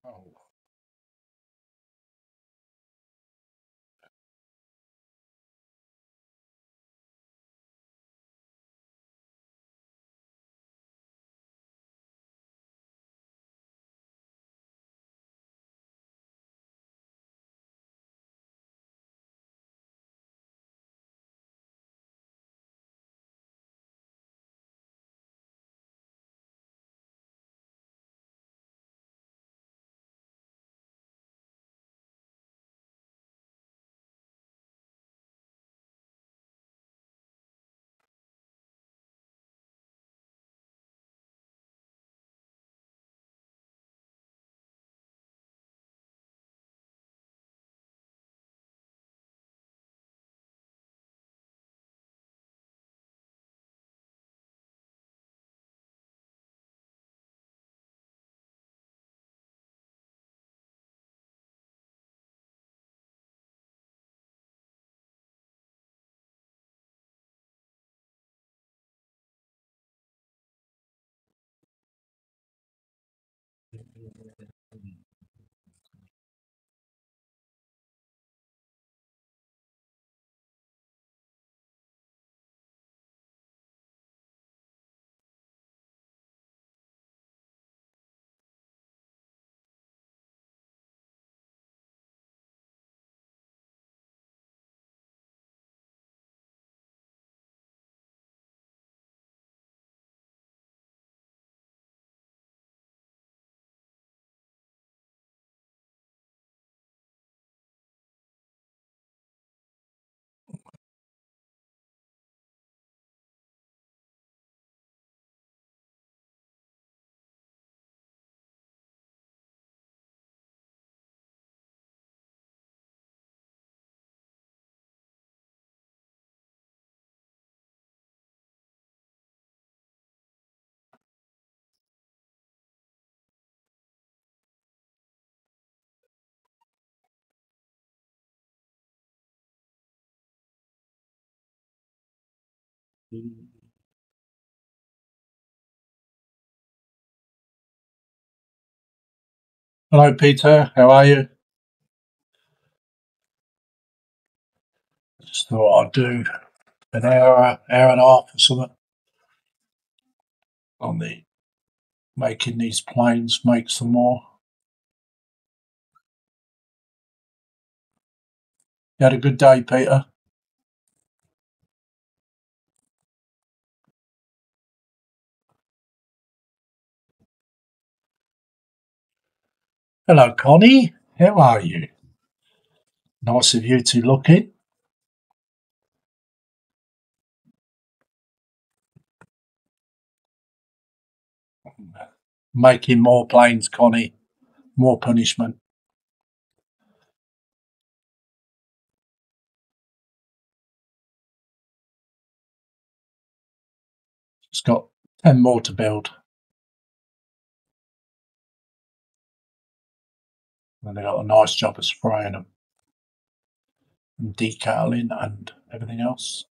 Oh, hello, Peter. How are you? Just thought I'd do an hour and a half or something on the making these planes make some more. You had a good day, Peter? Hello, Connie. How are you? Nice of you to look in. Making more planes, Connie. More punishment. It's got 10 more to build. And they got a nice job of spraying them and decaling and everything else.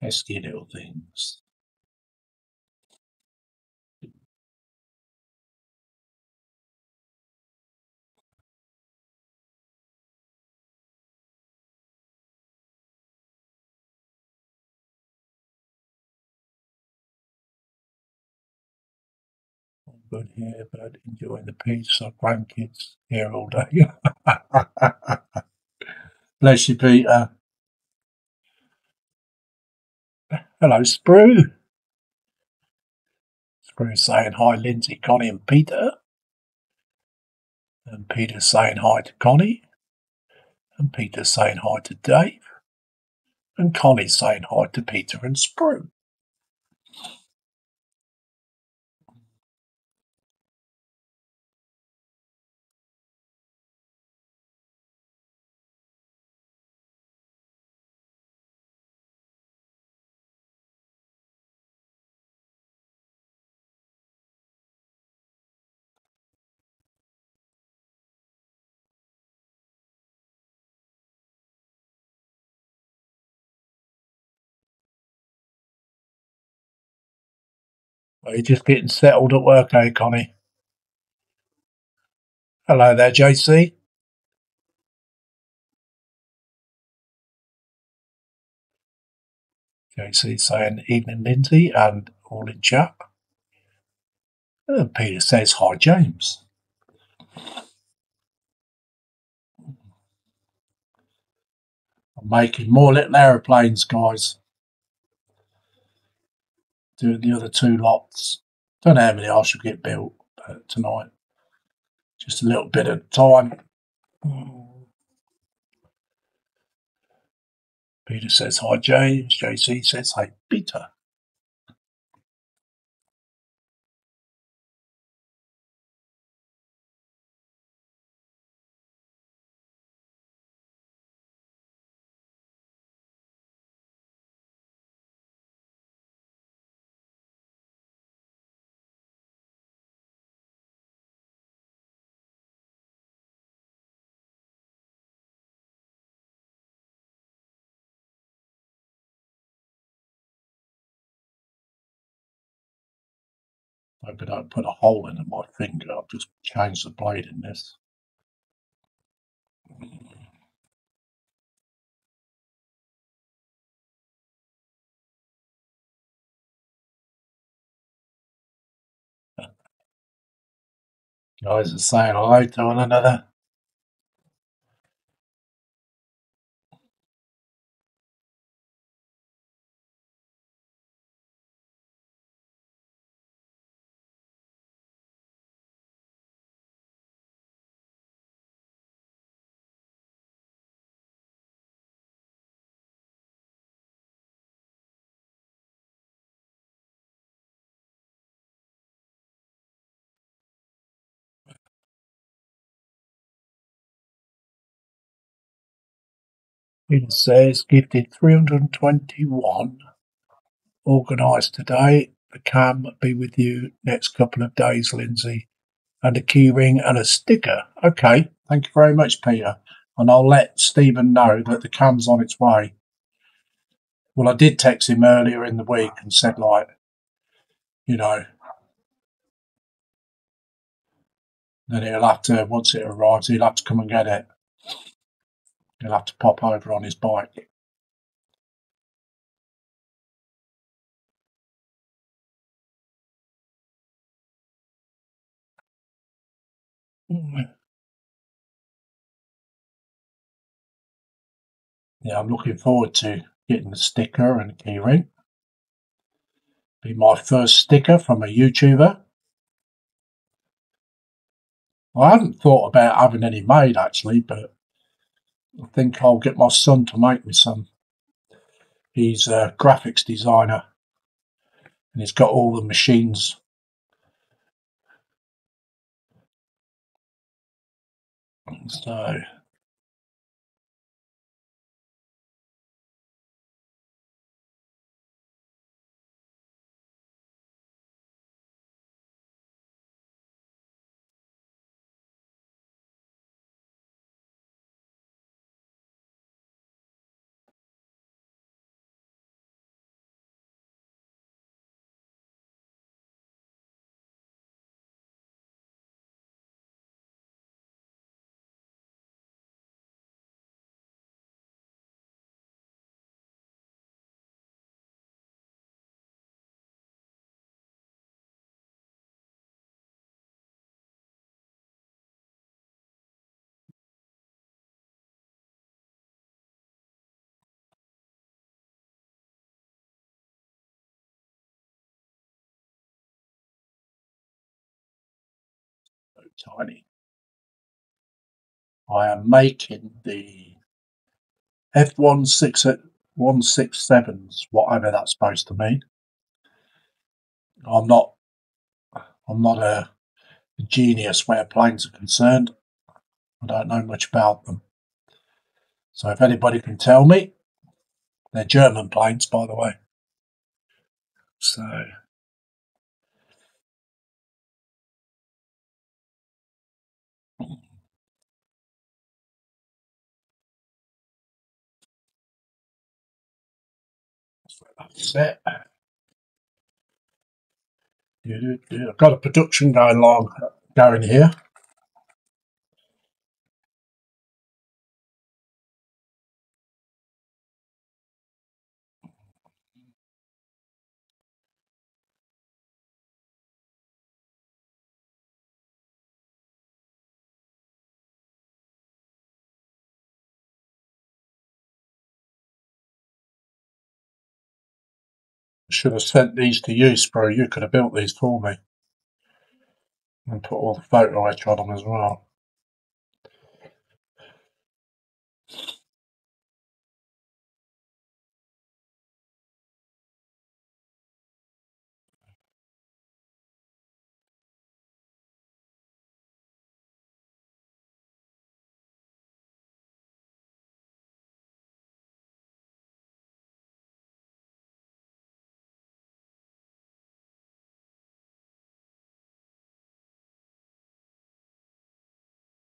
Pesky little things. Good here, but enjoying the peace of grandkids here all day. Bless you, Peter. Hello, Sprue. Sprue saying hi, Lindsay, Connie, and Peter. And Peter saying hi to Connie. And Peter saying hi to Dave. And Connie saying hi to Peter and Sprue. Are you just getting settled at work, eh, Connie? Hello there, JC. JC saying evening, Lindsay, and all in chat. And Peter says hi, James. I'm making more little aeroplanes, guys. Doing the other two lots. Don't know how many I should get built tonight. Just a little bit of time. Peter says hi, James. JC says hi, Peter. Hope I don't put a hole in my finger. I've just changed the blade in this. Guys are saying hello to one another. Peter says gifted 321. Organised today. The cam be with you next couple of days, Lindsay. And a key ring and a sticker. Okay, thank you very much, Peter. And I'll let Stephen know that the cam's on its way. Well, I did text him earlier in the week and said, like, you know, then he'll have to, once it arrives, he'll have to come and get it. He'll have to pop over on his bike. Yeah, I'm looking forward to getting the sticker and key ring. Be my first sticker from a YouTuber. I hadn't thought about having any made actually, but I think I'll get my son to make me some. He's a graphics designer and he's got all the machines. So tiny. I am making the F167s, whatever that's supposed to mean. I'm not a genius where planes are concerned. I don't know much about them. So if anybody can tell me, they're German planes, by the way. So that's it. I've got a production going here. I should have sent these to you, Sprue. You could have built these for me and put all the photo etch on them as well.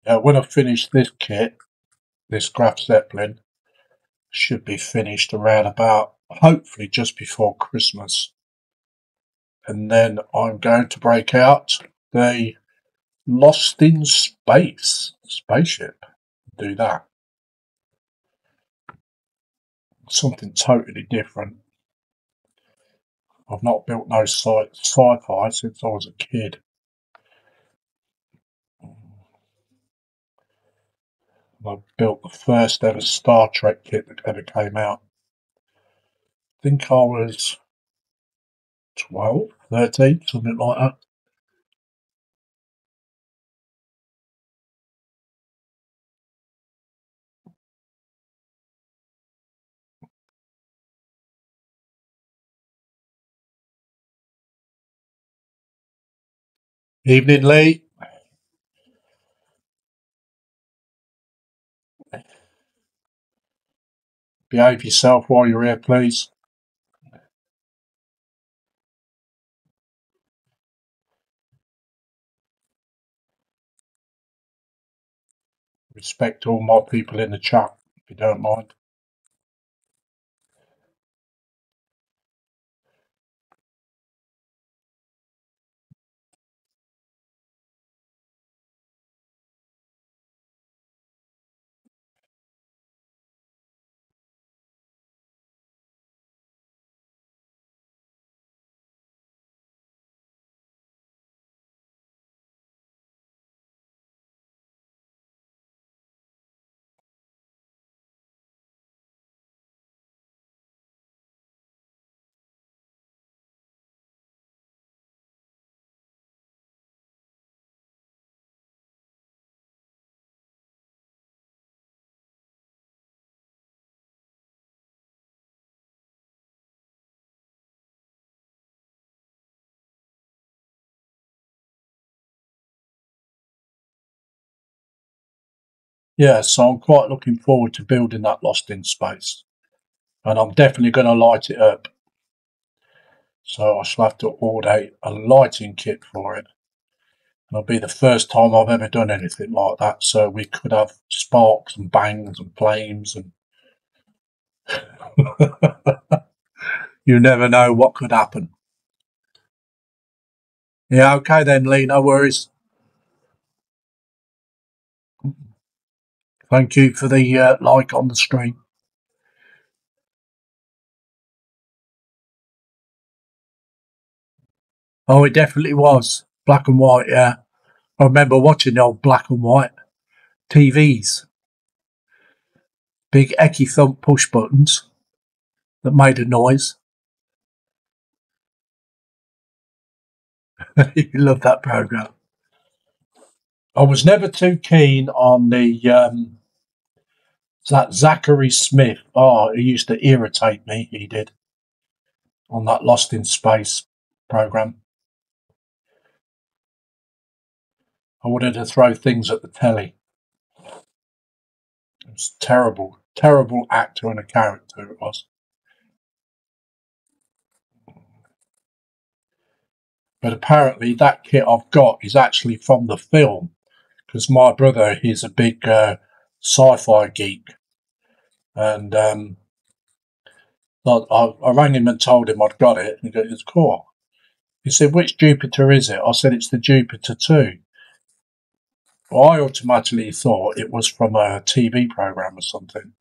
When I finish this kit, this graf zeppelin should be finished around about, hopefully just before Christmas. And then I'm going to break out the Lost in Space spaceship. Do that. Something totally different. I've not built no sci-fi since I was a kid. I built the first ever Star Trek kit that ever came out. I think I was 12, 13, something like that. Evening, Lee. Behave yourself while you're here, please. Respect all my people in the chat, if you don't mind. Yeah, so I'm quite looking forward to building that Lost in Space. And I'm definitely going to light it up. So I shall have to order a lighting kit for it. And it'll be the first time I've ever done anything like that. So we could have sparks and bangs and flames and you never know what could happen. Yeah, okay then, Lee, no worries. Thank you for the like on the stream. Oh, it definitely was. Black and white, yeah. I remember watching the old black and white TVs. Big ecky thump push buttons that made a noise. You love that program. I was never too keen on that Zachary Smith. Oh, he used to irritate me. He did on that Lost in Space program. I wanted to throw things at the telly. It was terrible, terrible actor and a character it was. But apparently, that kit I've got is actually from the film because my brother is a big sci-fi geek, and I rang him and told him I'd got it, and he goes, "It's cool." He said, which Jupiter is it? I said, it's the Jupiter 2. Well, I automatically thought it was from a TV program or something.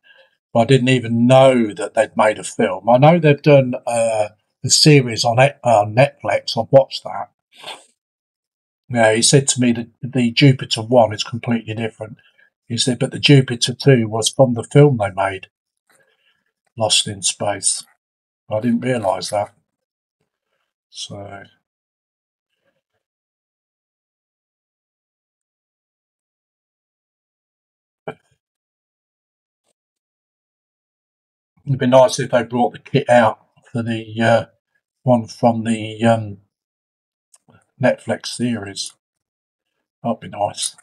But I didn't even know that they'd made a film. I know they've done a series on Netflix. I've watched that. Yeah, he said to me that the Jupiter 1 is completely different. He said, but the Jupiter 2 was from the film they made, Lost in Space. I didn't realise that. So it'd be nice if they brought the kit out for the one from the Netflix series. That'd be nice.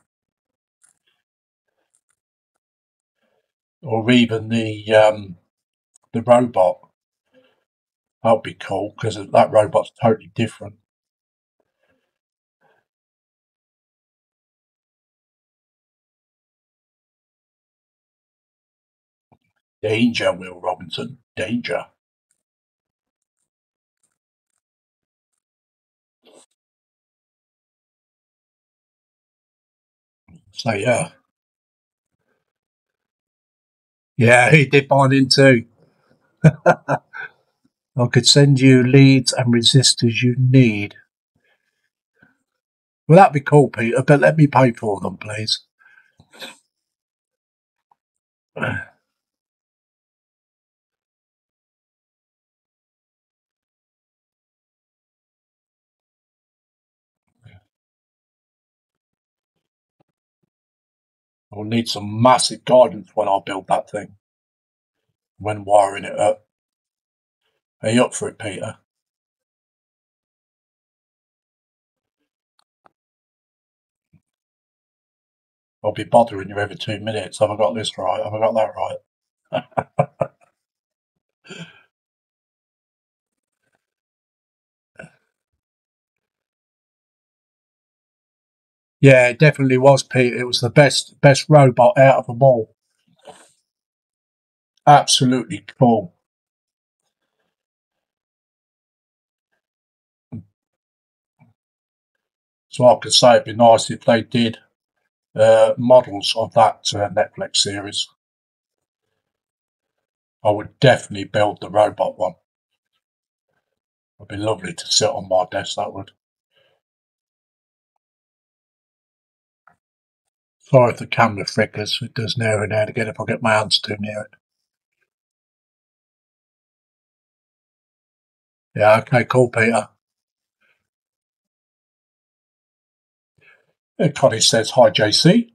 Or even the robot. That'd be cool because that robot's totally different. Danger, Will Robinson. Danger. So yeah. Yeah, he did mine in too. I could send you leads and resistors you need. Well, that'd be cool, Peter, but let me pay for them, please. I'll need some massive guidance when I build that thing, when wiring it up. Are you up for it, Peter? I'll be bothering you every 2 minutes. Have I got this right? Have I got that right? Yeah, it definitely was, Peter. It was the best robot out of them all. Absolutely cool. So I could say it'd be nice if they did models of that Netflix series. I would definitely build the robot one. It'd be lovely to sit on my desk, that would. Sorry if the camera flickers. It does now and again if I get my hands too near it. Yeah, okay, cool, Peter. Connie says, hi, JC.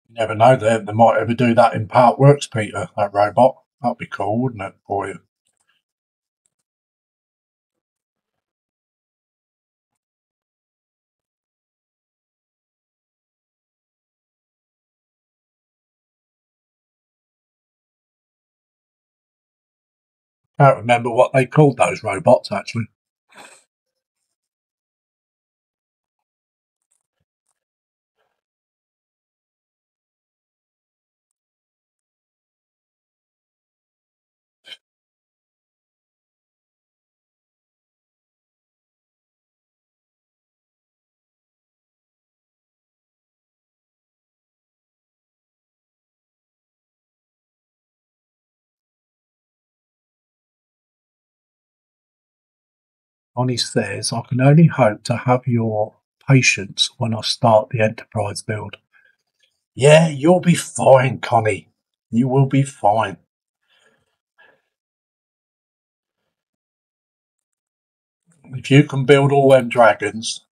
You never know, they might ever do that in Part Works, Peter, that robot. That'd be cool, wouldn't it, for you? Can't remember what they called those robots, actually. Connie says, I can only hope to have your patience when I start the enterprise build. Yeah, you'll be fine, Connie. You will be fine. If you can build all them dragons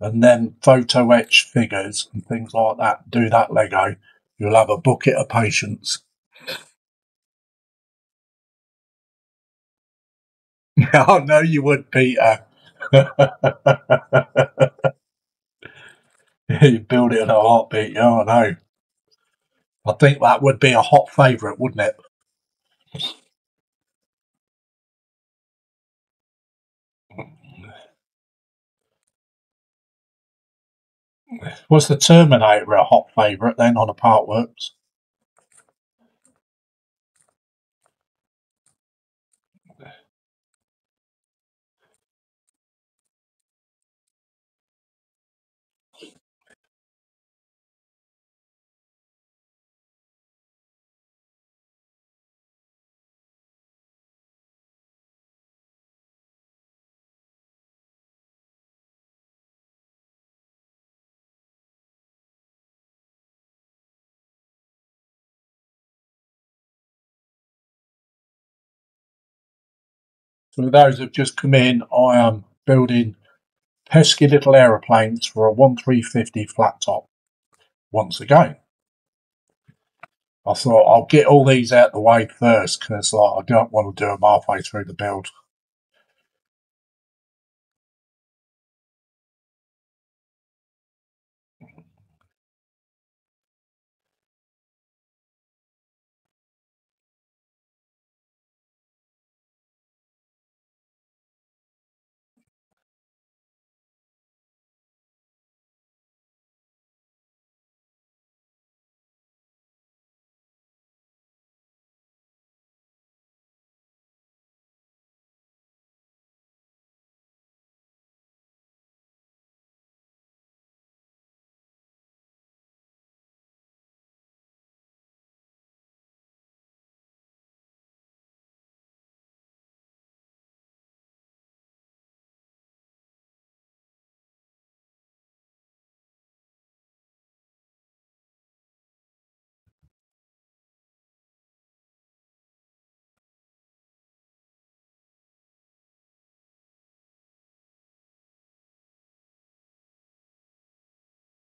and then photo etch figures and things like that, do that Lego, you'll have a bucket of patience. I know you would, Peter. You build it in a heartbeat, yeah, I know. I think that would be a hot favourite, wouldn't it? Was the Terminator a hot favourite then on a Partworks? For those who've just come in, I am building pesky little aeroplanes for a 1350 flat top once again. I thought I'll get all these out the way first because I don't want to do them halfway through the build.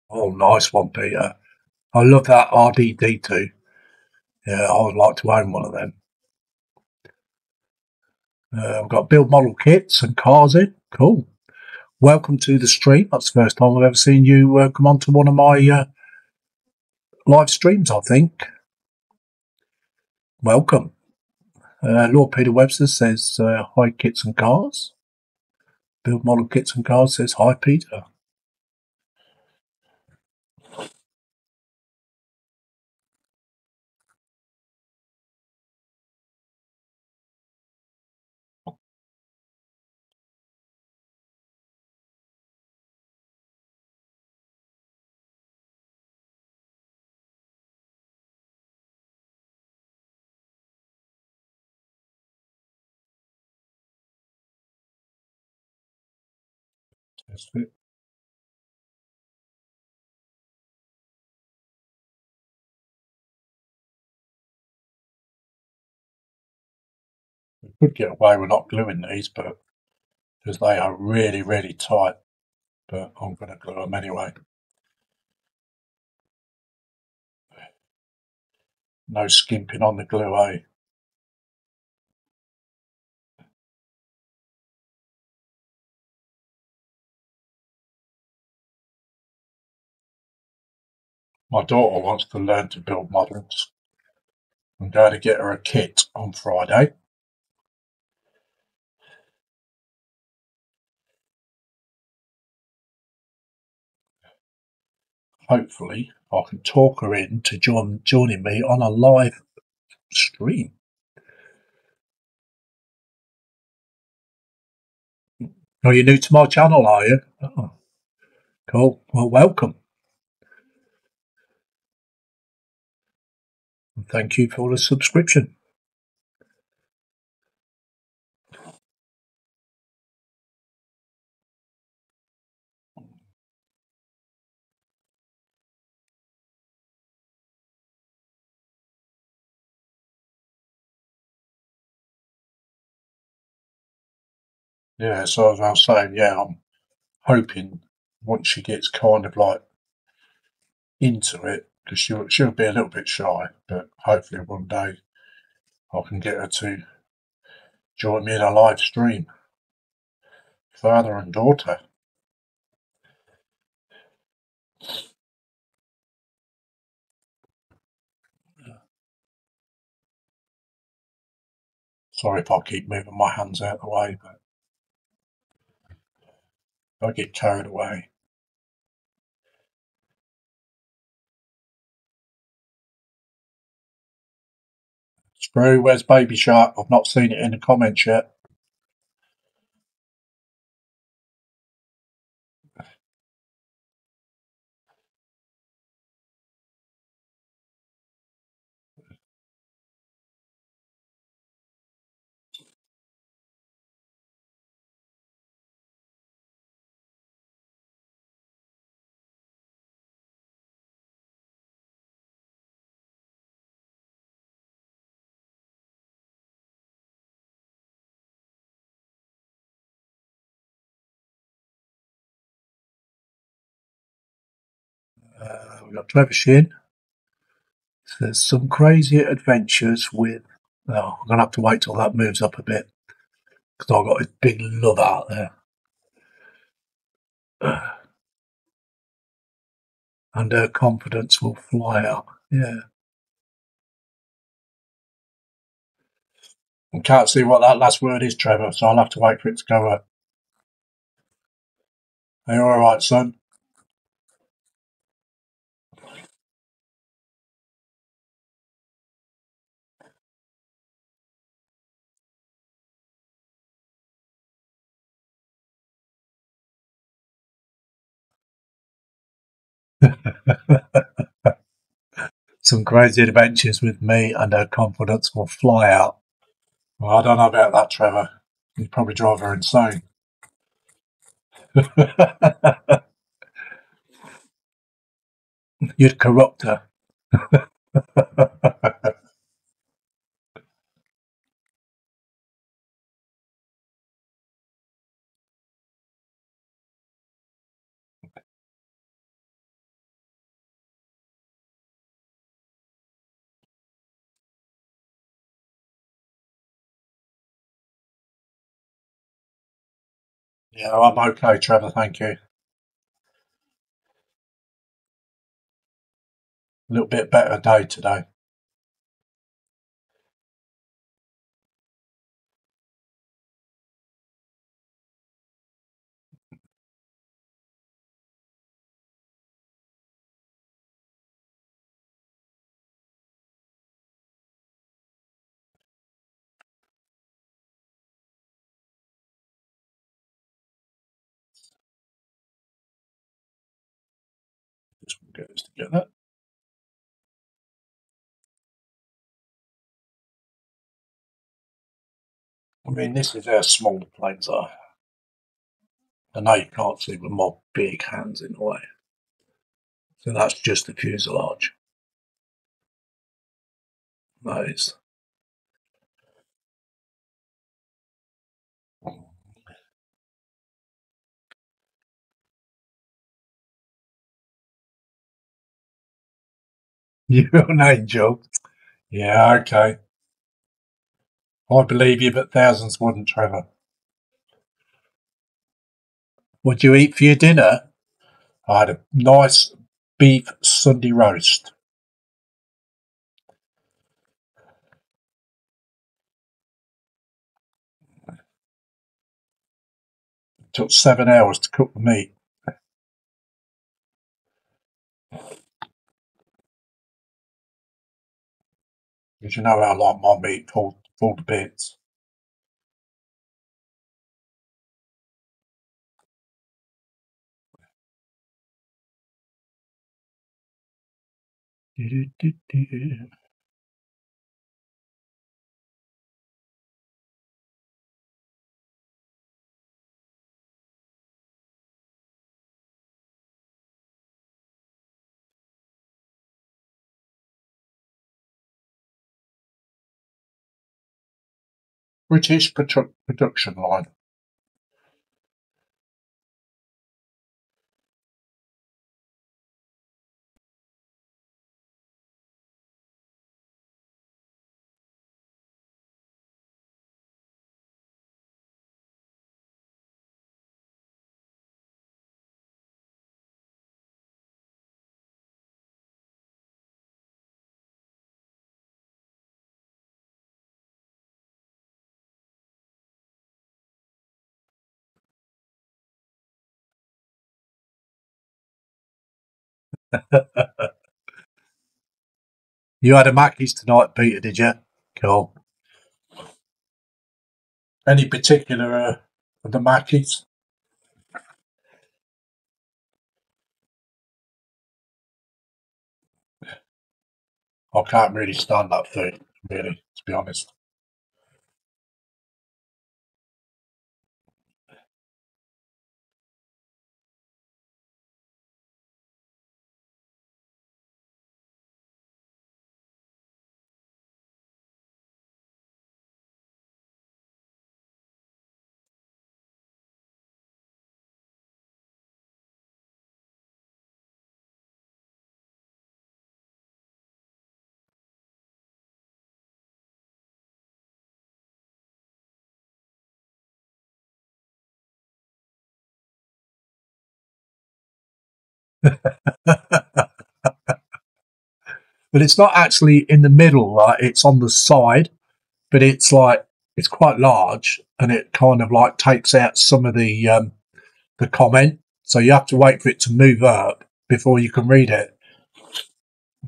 Oh, nice one, Peter. I love that RDD2. Yeah, I would like to own one of them. I've got build model kits and cars in. Cool. Welcome to the stream. That's the first time I've ever seen you come on to one of my live streams, I think. Welcome. Lord Peter Webster says, hi, kits and cars. Build model kits and cars says, hi, Peter. We could get away with not gluing these, but because they are really, really tight. But I'm going to glue them anyway. No skimping on the glue, eh? My daughter wants to learn to build models. I'm going to get her a kit on Friday. Hopefully, I can talk her into joining me on a live stream. Are you new to my channel, are you? Oh, cool. Well, welcome. And thank you for the subscription. Yeah, so as I was saying, yeah, I'm hoping once she gets kind of like into it, because she'll be a little bit shy, but hopefully one day I can get her to join me in a live stream, father and daughter. Sorry if I keep moving my hands out of the way, but I get carried away. Sprue, where's Baby Shark? I've not seen it in the comments yet. We've got Trevor Shin. There's some crazy adventures with. Oh, I'm going to have to wait till that moves up a bit because I've got this big love out there. And her confidence will fly up. Yeah. I can't see what that last word is, Trevor, so I'll have to wait for it to go up. Are you alright, son? Some crazy adventures with me and her confidence will fly out. Well, I don't know about that, Trevor. You'd probably drive her insane. You'd corrupt her. Yeah, I'm okay, Trevor, thank you. A little bit better day today. Just get this together. I mean, this is how small the planes are. I know you can't see with my big hands in the way. So that's just the fuselage. That is. You're an angel. Yeah, okay. I believe you, but thousands wouldn't, Trevor. What'd you eat for your dinner? I had a nice beef Sunday roast. It took 7 hours to cook the meat. Because you know how I like my meat full to bits. British production line. You had a Mackey's tonight, Peter, did you? Cool. Any particular of the Mackeys? I can't really stand that food, really, to be honest. But it's not actually in the middle, right? It's on the side, but it's like it's quite large, and it kind of like takes out some of the comment. So you have to wait for it to move up before you can read it,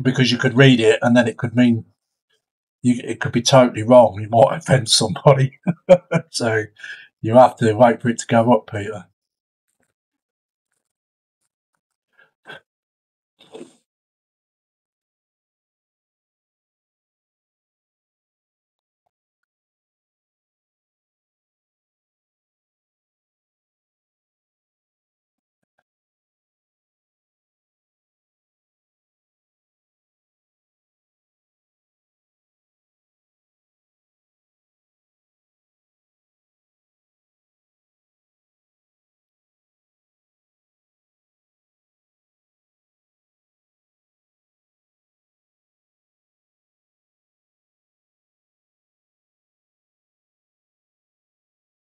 because you could read it and then it could mean it could be totally wrong. You might offend somebody. So you have to wait for it to go up, Peter.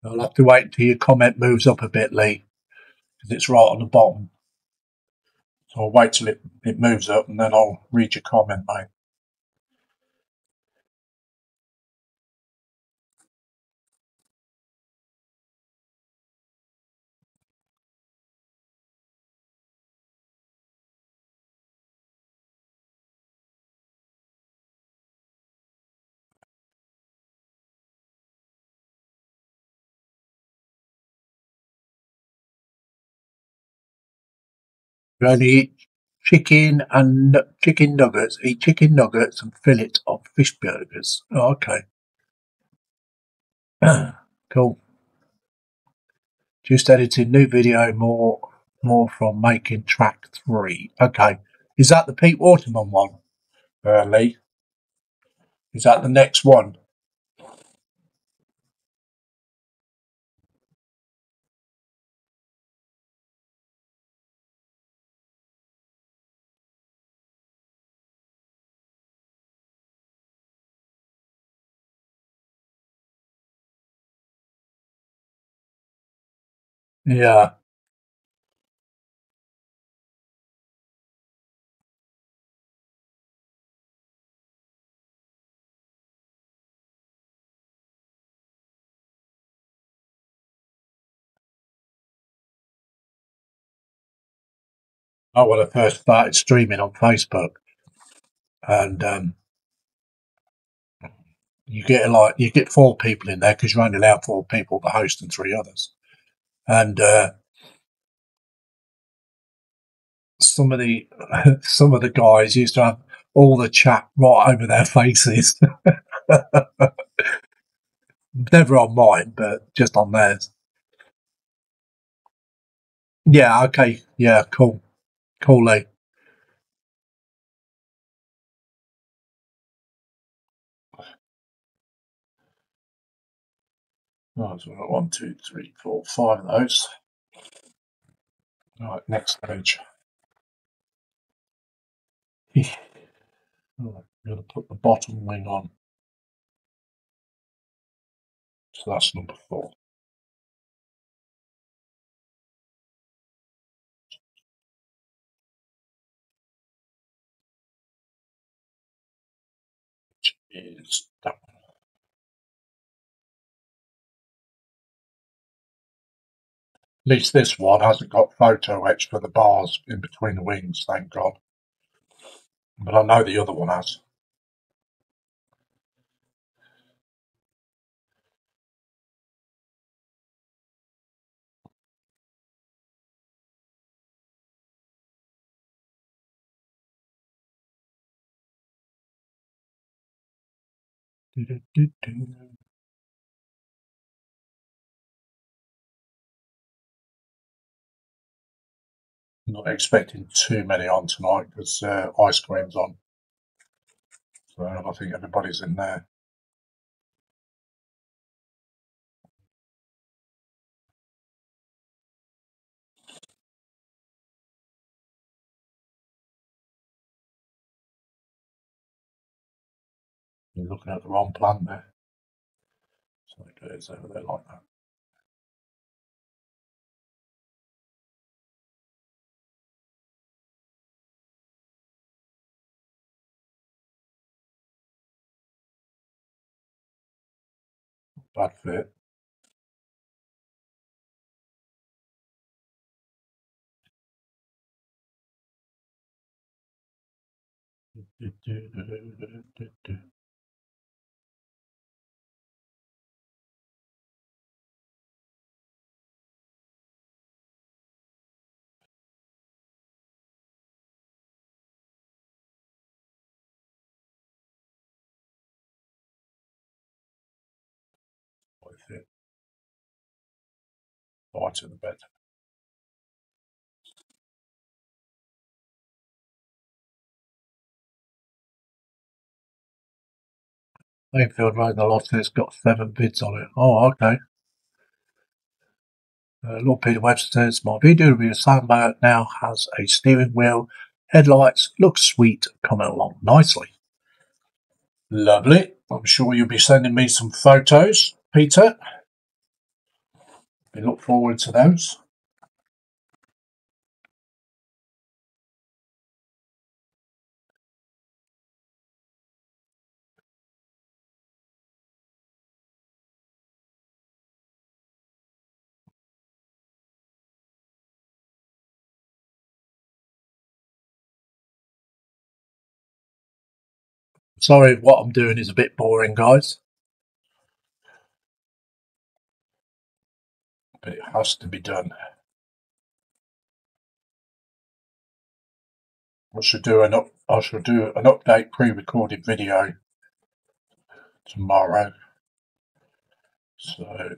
I'll have to wait until your comment moves up a bit, Lee, because it's right on the bottom. So I'll wait till it moves up and then I'll read your comment, mate. You only eat chicken nuggets. Eat chicken nuggets and fillet of fish burgers. Oh, okay. Cool. Just edited new video. More from making track 3. Okay. Is that the Pete Waterman one, Lee? Is that the next one? Yeah. I when I first started streaming on Facebook, and you get 4 people in there because you're only allowed 4 people, the host and 3 others. And some of the some of the guys used to have all the chat right over their faces. Never on mine, but just on theirs. Yeah, okay. Yeah, cool. Cool, Lee. Right, so we've got 1, 2, 3, 4, 5 of those. Right, next stage. Right, I'm going to put the bottom wing on. So that's number 4. Which is that one. least this one hasn't got photo etch for the bars in between the wings, thank God. But I know the other one has. Not expecting too many on tonight because ice cream's on. So I think everybody's in there. You're looking at the wrong plant there. So it's over there like that. Bad fit. Fit. Right to the bed. Mayfield Road, the lot has got 7 bids on it. Oh, okay. Lord Peter Webster says, my video review Sandboat now has a steering wheel, headlights, looks sweet, coming along nicely. Lovely. I'm sure you'll be sending me some photos, Peter. We look forward to those. Sorry if what I'm doing is a bit boring, guys. But it has to be done. I should do an update pre-recorded video tomorrow. So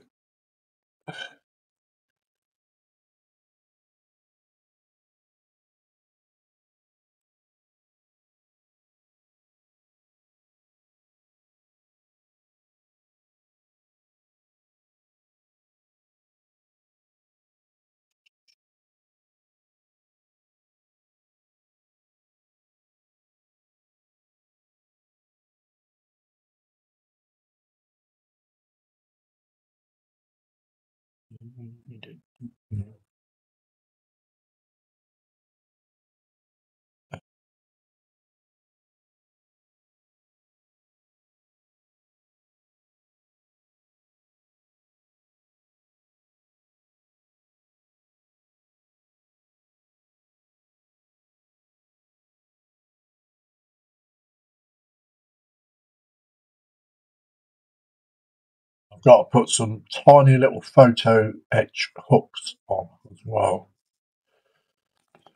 I've got to put some tiny little photo etch hooks on as well.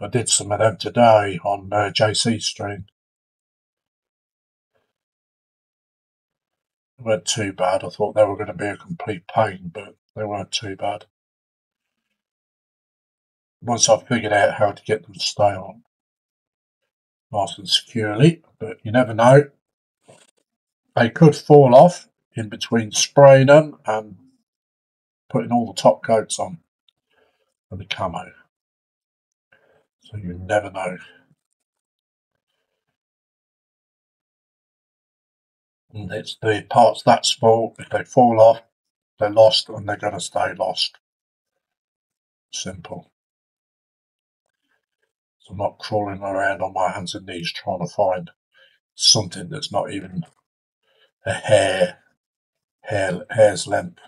I did some of them today on JC's stream. They weren't too bad. I thought they were going to be a complete pain, but they weren't too bad. Once I figured out how to get them to stay on nice and securely, but you never know. They could fall off in between spraying them and putting all the top coats on for the camo. So you never know. And it's the parts that small, if they fall off, they're lost and they're going to stay lost. Simple. So I'm not crawling around on my hands and knees trying to find something that's not even a hair's length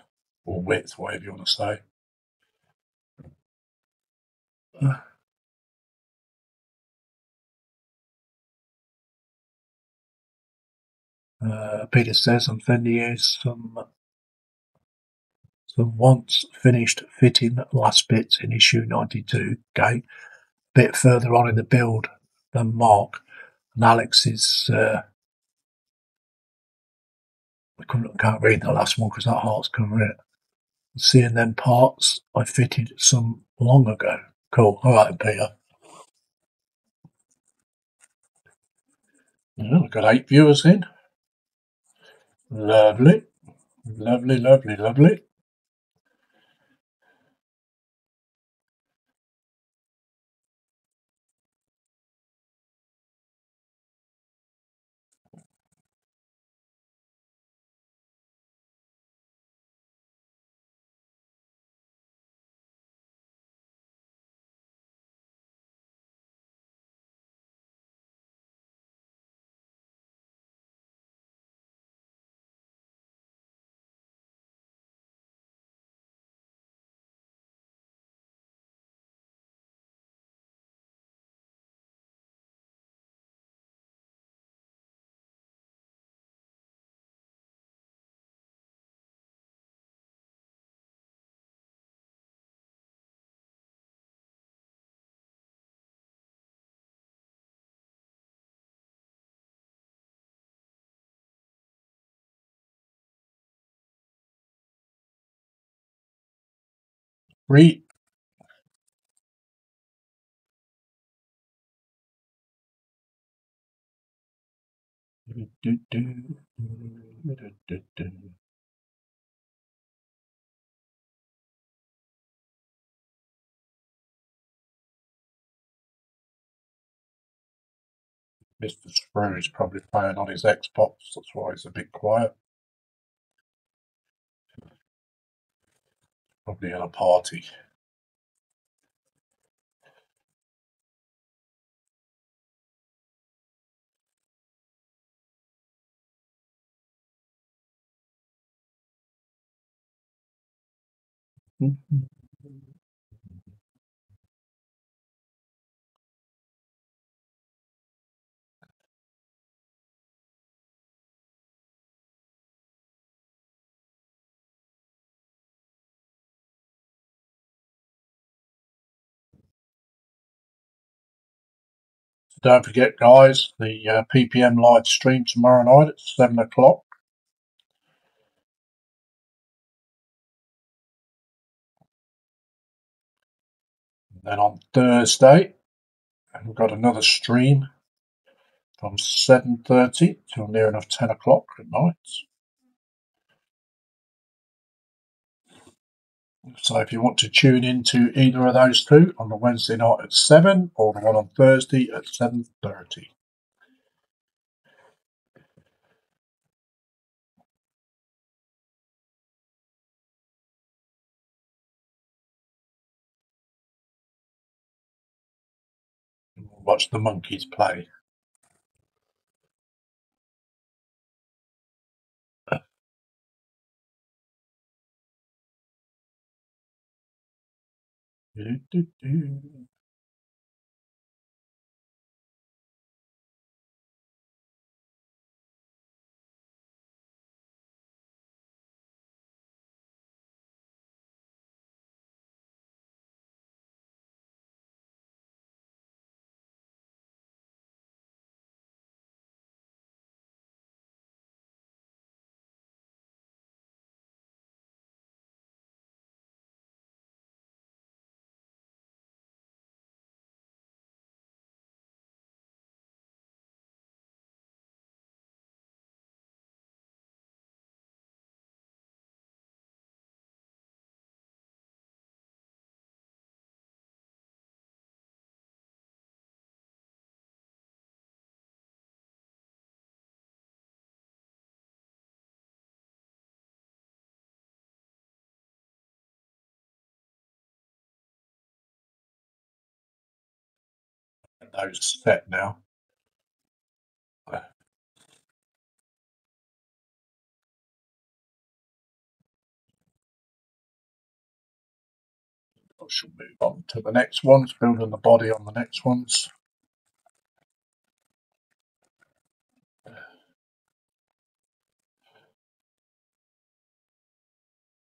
or width, whatever you want to say. Peter says I'm sending you some once finished fitting last bits in issue 92. Okay, bit further on in the build than Mark, and Alex is. I can't read the last one because that heart's covering it. Seeing them parts, I fitted some long ago. Cool. All right, Peter. Yeah, we've got 8 viewers in. Lovely. Lovely, lovely, lovely. Read. Mr. Screw is probably playing on his Xbox. That's why he's a bit quiet. Probably at a party. So don't forget, guys, the PPM live stream tomorrow night at 7 o'clock. And then on Thursday, we've got another stream from 7:30 till near enough 10 o'clock at night. So if you want to tune in to either of those two on the Wednesday night at 7 or the one on Thursday at 7:30. Watch the monkeys play. Those set now. I shall move on to the next ones, building the body on the next ones.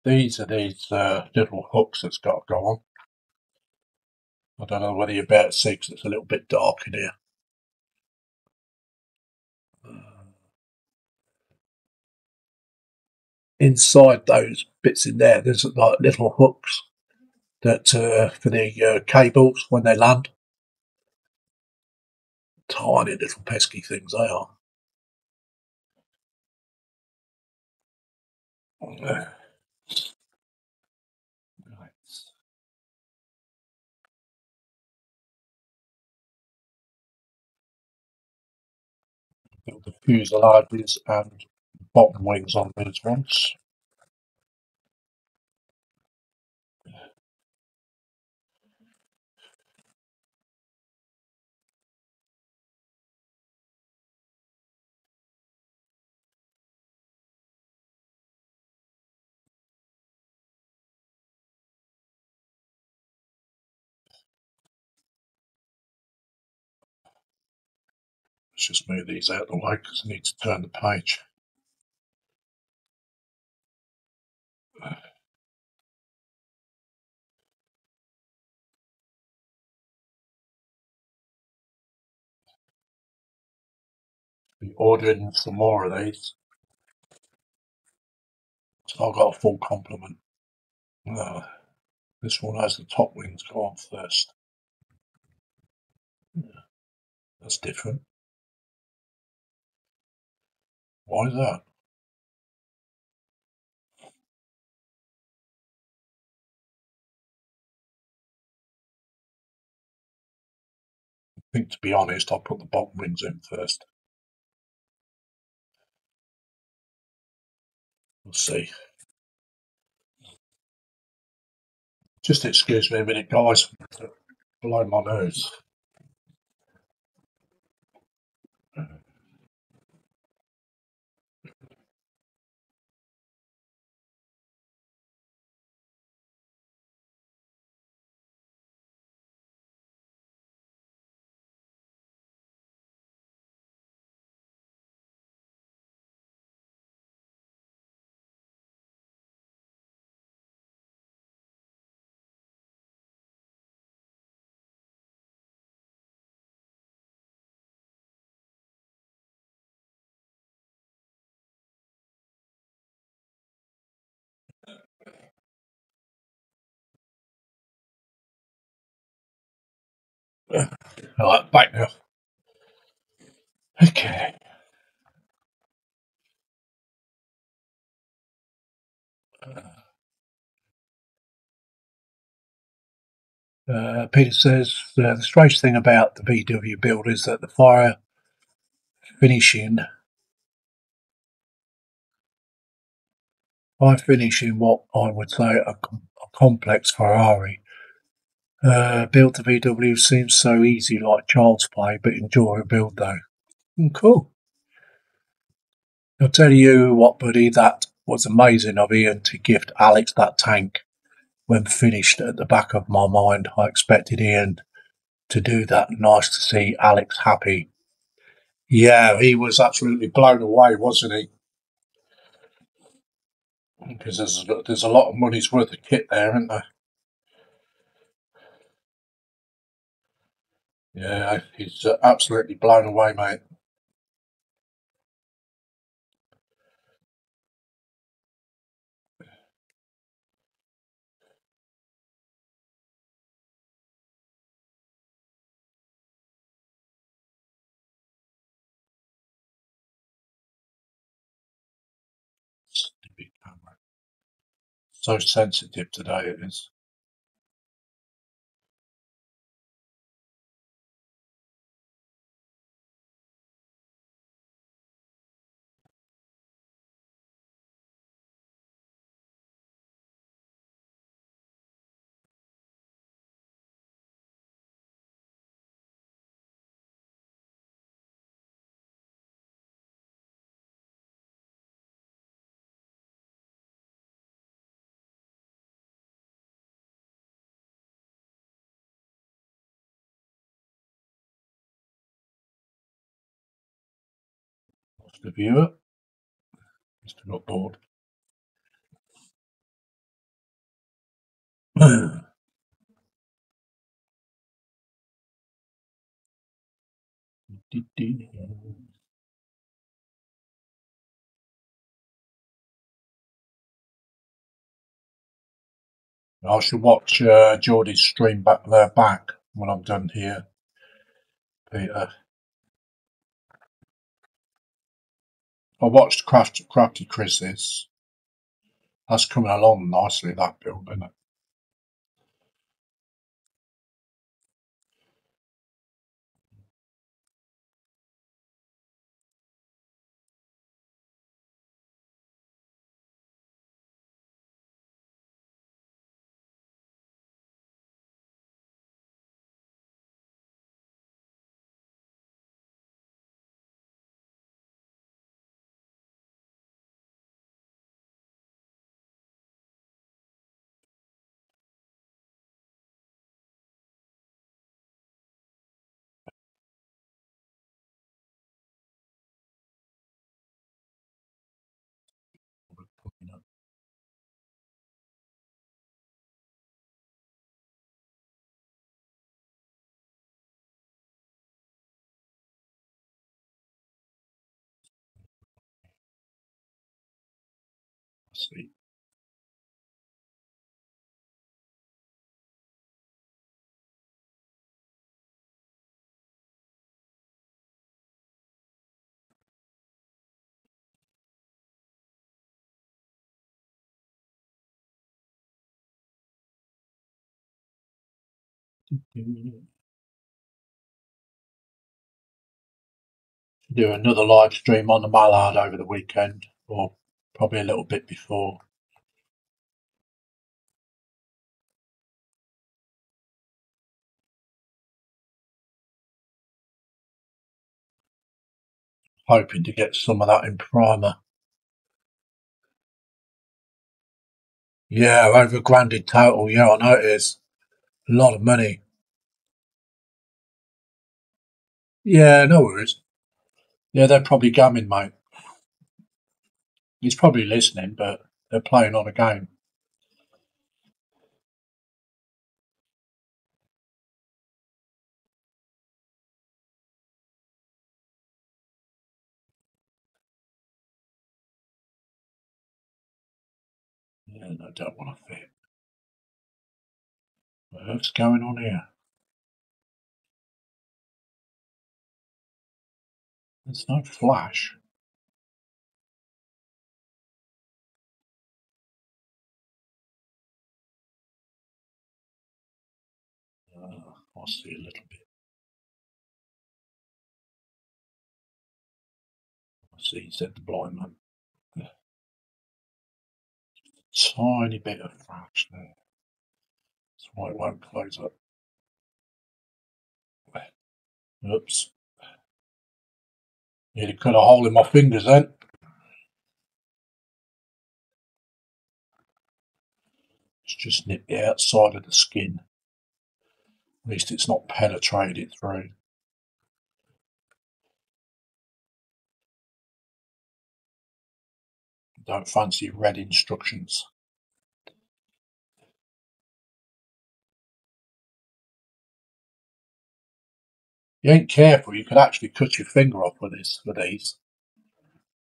These are these little hooks that's got to go on. I don't know whether you're better to see because it's a little bit dark in here. Inside those bits in there, there's like little hooks that for the cables when they land. Tiny little pesky things they are. Right. Build the fuselages and bottom wings on these ones. Let's just move these out of the way because I need to turn the page. Be ordering some more of these. So I've got a full complement. This one has the top wings go on first. That's different. Why is that? I think, to be honest, I'll put the bottom wings in first. We'll see. Just excuse me a minute, guys. Blow my nose. Alright, back now. Okay. Peter says the strange thing about the VW build is that the finishing, by finishing what I would say a complex Ferrari, build the VW seems so easy, like child's play, but enjoy a build though. Cool. I'll tell you what, buddy, that was amazing of Ian to gift Alex that tank when finished. At the back of my mind, I expected Ian to do that. Nice to see Alex happy. Yeah, he was absolutely blown away, wasn't he? Because there's a lot of money's worth of kit there, isn't there? Yeah, he's absolutely blown away, mate. Stupid camera. So sensitive today it is. Lost the viewer. Mr. Got bored. I should watch Geordie's stream back when I'm done here, Peter. I watched Crafty Chris's. That's coming along nicely, that build, isn't it? You know, see. Do another live stream on the Mallard over the weekend, or probably a little bit before. Hoping to get some of that in primer. Yeah, over grand in total. Yeah, I know it is. A lot of money. Yeah, no worries. Yeah, they're probably gamming, mate. He's probably listening, but they're playing on a game. Yeah, and I don't want to fit. What's going on here? There's no flash. I'll see a little bit. I see, he said the blind man. Tiny bit of flash there. That's why it won't close up. Oops. Need to cut a hole in my fingers then. Let's just nip the outside of the skin. At least it's not penetrated through. Don't fancy red instructions. You ain't careful, you could actually cut your finger off with these.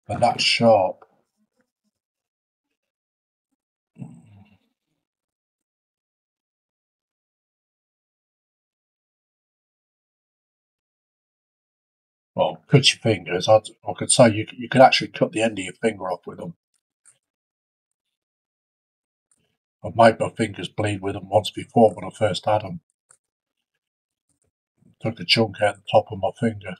And that's sharp. Well, cut your fingers. I could say you could actually cut the end of your finger off with them. I've made my fingers bleed with them once before when I first had them. Took a chunk out the top of my finger.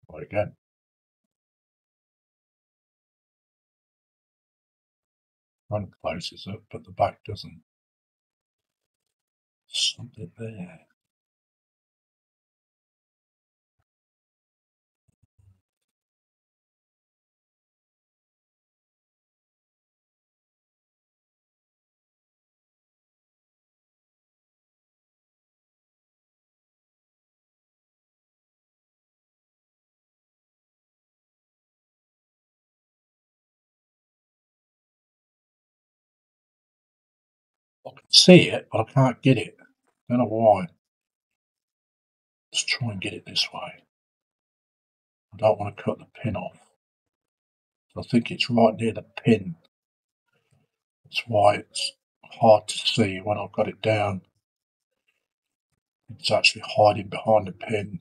Right again. Front closes up, but the back doesn't. Something there. can see it, but I can't get it. I don't know why. Let's try and get it this way. I don't want to cut the pin off. I think it's right near the pin. That's why it's hard to see when I've got it down. It's actually hiding behind the pin.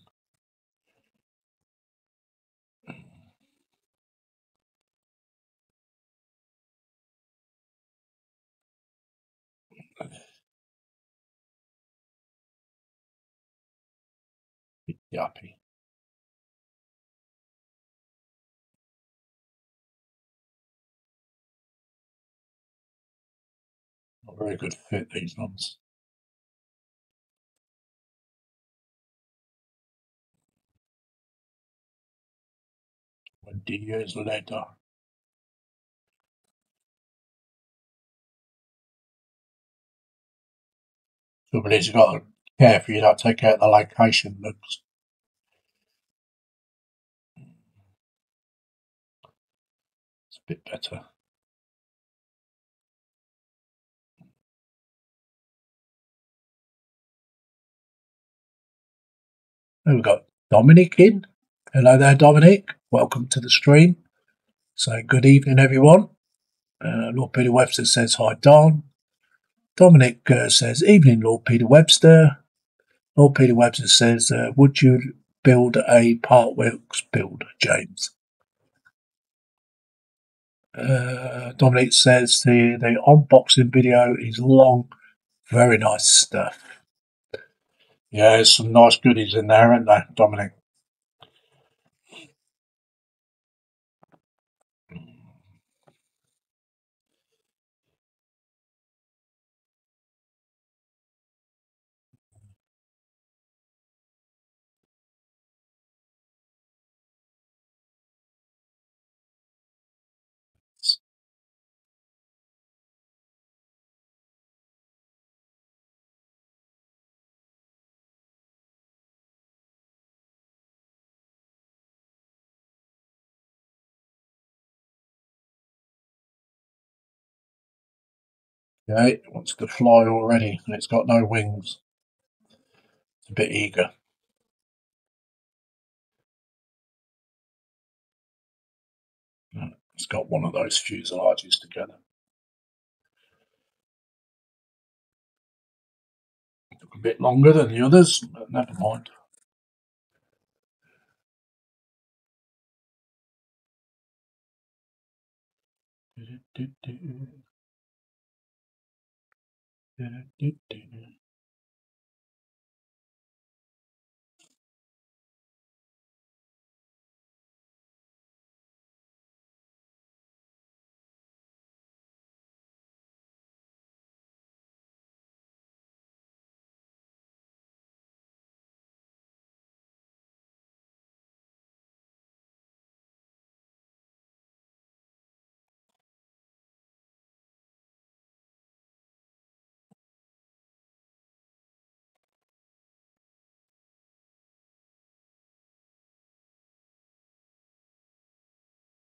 Bit yuppie. Not very good fit, these ones. 20 years later. Trouble is, you've got to be careful you don't take out the location looks. It's a bit better. Then we've got Dominic in. Hello there, Dominic. Welcome to the stream. So, good evening, everyone. Lord Peter Webster says hi, Don. Dominic says, evening, Lord Peter Webster. Lord Peter Webster says, would you build a Part Works build, James? Dominic says the unboxing video is long, very nice stuff. Yeah, there's some nice goodies in there, aren't there, Dominic? Yeah, it wants to fly already, and it's got no wings. It's a bit eager. It's got one of those fuselages together. Took a bit longer than the others, but never mind.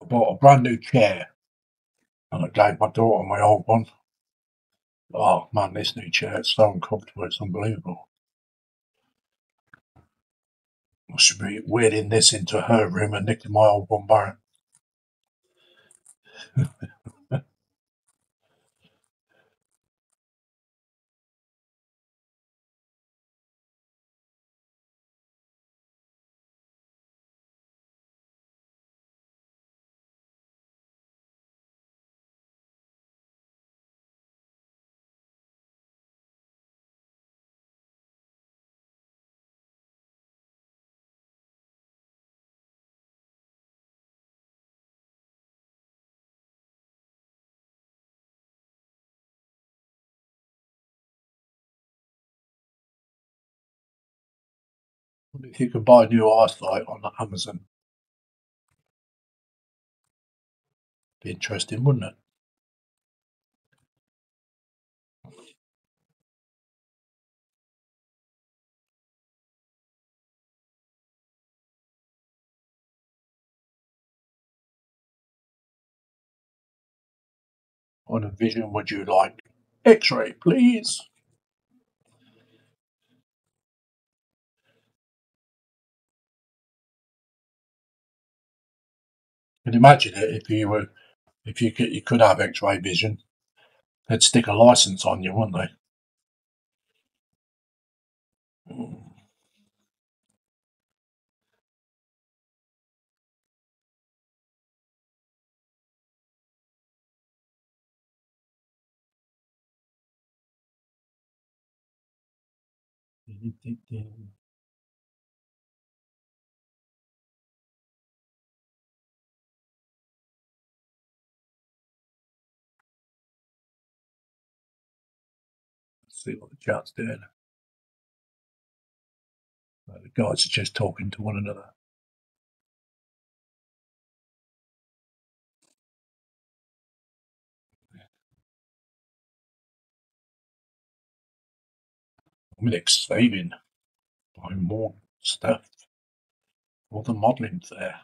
I bought a brand new chair, and I gave my daughter my old one. Oh man, this new chair is so uncomfortable, it's unbelievable. I should be wheeling this into her room and nicking my old one back. If you could buy a new eyesight on Amazon, be interesting, wouldn't it? What vision would you like? X-ray, please. Can you imagine it if you could have X-ray vision? They'd stick a license on you, wouldn't they? Let's see what the chat's doing. The guys are just talking to one another. Dominic's saving by more stuff. All the modelling's there.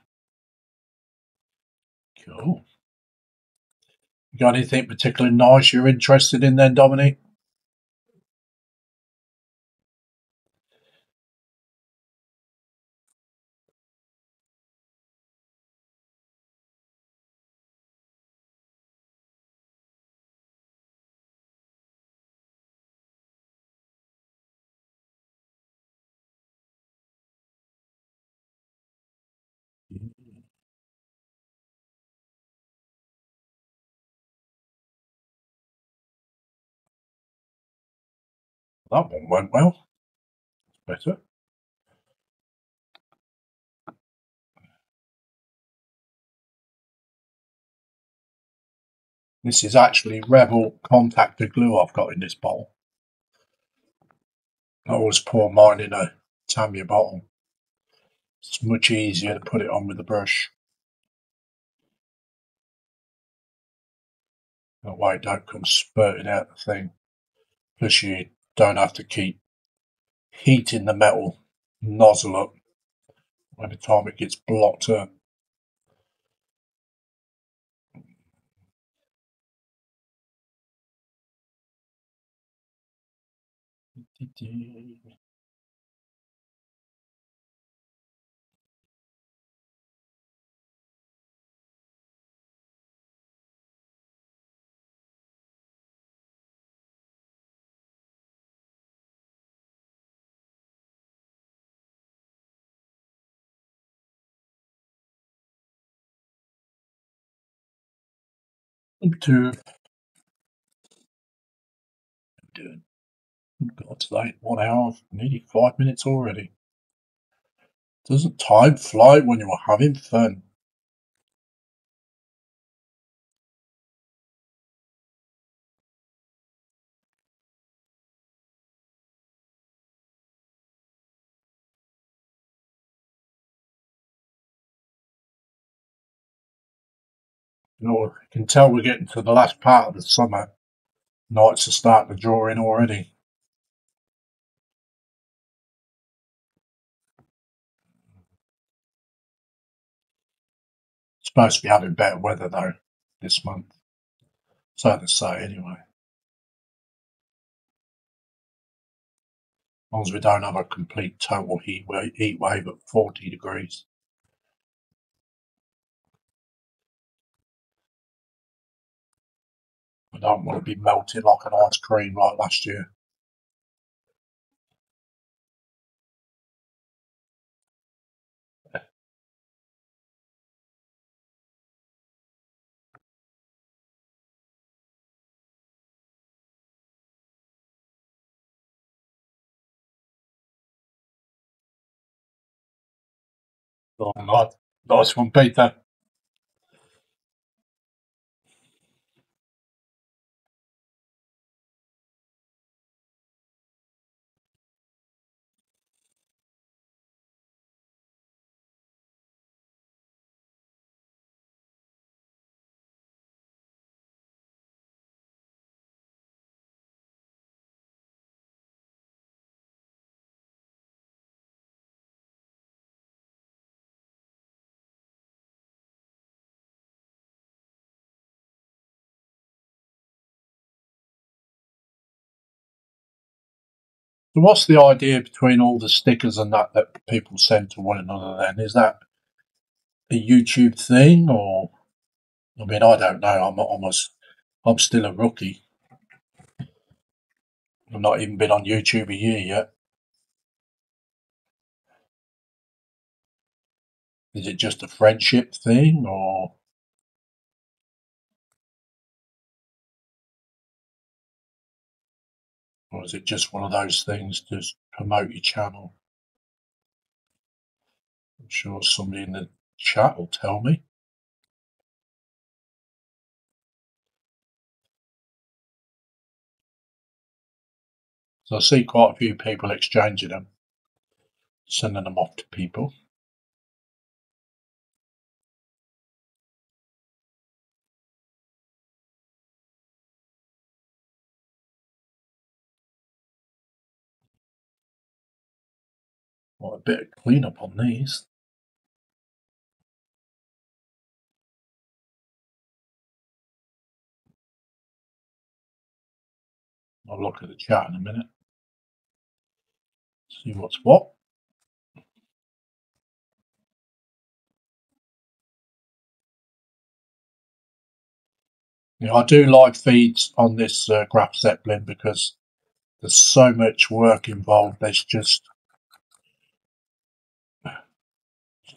Cool. You got anything particularly nice you're interested in then, Dominic? That one went well. Better. This is actually Rebel contactor glue I've got in this bottle. I always pour mine in a Tamiya bottle. It's much easier to put it on with a brush. That way it don't come spurting out the thing. Plus you don't have to keep heating the metal nozzle up every time it gets blocked up. To doing. God's sake, 1 hour, nearly 5 minutes already. Doesn't time fly when you're having fun? You know, I can tell we're getting to the last part of the summer. Nights are starting to draw in already. Supposed to be having better weather though this month. So they say anyway. As long as we don't have a complete total heat wave at 40 degrees. I don't want to be melted like an ice cream like last year. Oh, nice one, Peter. So what's the idea between all the stickers and that people send to one another then? Is that a YouTube thing, or I mean, I don't know. I'm still a rookie. I've not even been on YouTube a year yet. Is it just a friendship thing, or is it just one of those things to promote your channel? I'm sure somebody in the chat will tell me. So I see quite a few people exchanging them, sending them off to people. Well, a bit of cleanup on these. I'll look at the chat in a minute. See what's what. I do like feeds on this graph zeppelin because there's so much work involved. It's just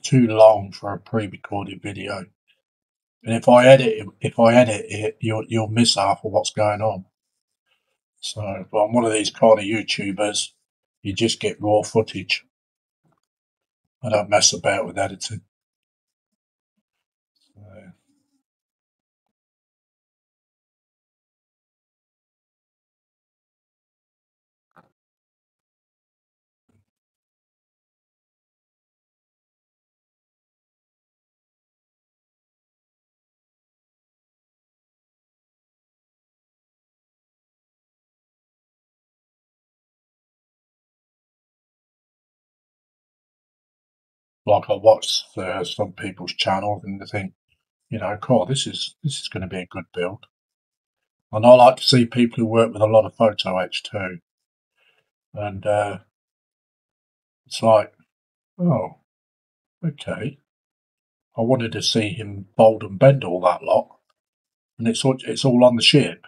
too long for a pre-recorded video. And if I edit it, you'll miss half of what's going on. So, but I'm one of these kind of YouTubers. You just get raw footage. I don't mess about with editing. So, like I watch some people's channels and they think, cool, this is going to be a good build. And I like to see people who work with a lot of photo etch too. And it's like, oh, okay. I wanted to see him fold and bend all that lot, and it's all on the ship.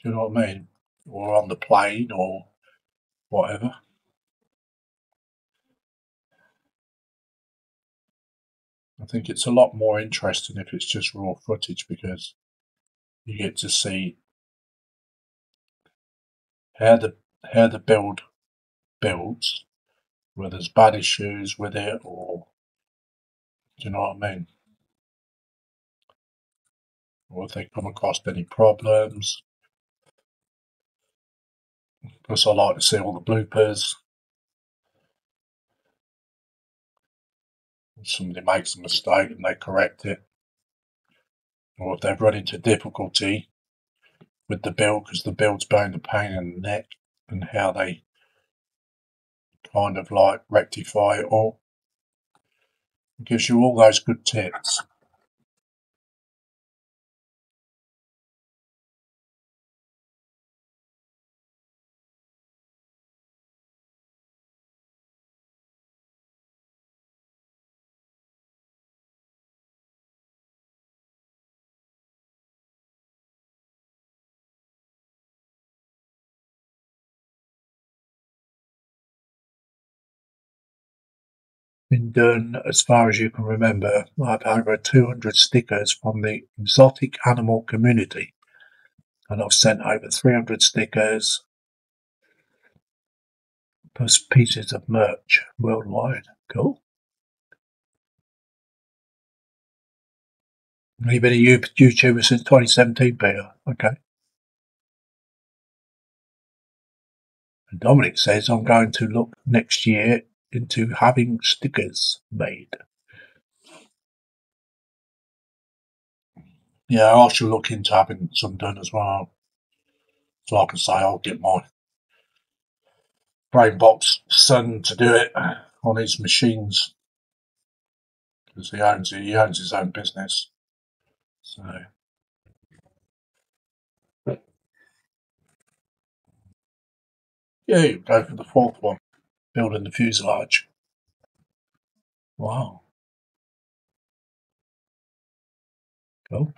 Do you know what I mean? Or on the plane or whatever. I think it's a lot more interesting if it's just raw footage because you get to see how the build builds, whether there's bad issues with it or do you know what I mean? Or if they come across any problems. Plus I like to see all the bloopers. If somebody makes a mistake and they correct it. Or if they've run into difficulty with the build because the build's being the pain in the neck and how they kind of like rectify it all. It gives you all those good tips. Been done as far as you can remember. I have over 200 stickers from the exotic animal community, and I've sent over 300 stickers plus pieces of merch worldwide. Cool. You've been a YouTuber since 2017, Peter. Okay. And Dominic says I'm going to look next year into having stickers made. Yeah, I should look into having some done as well. So like I say, I'll get my Brainbox son to do it on his machines because he owns his own business. So Yeah, you go for the fourth one, building the fuselage. Wow, cool.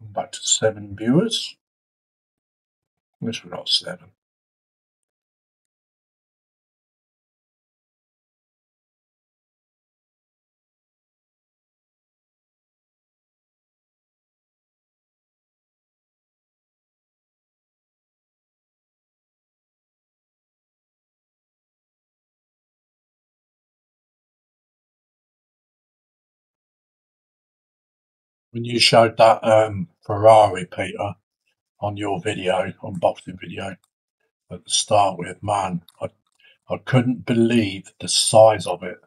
Back to 7 viewers. At least we got 7. When you showed that Ferrari, Peter, on your video, unboxing video, at the start with, man, I couldn't believe the size of it.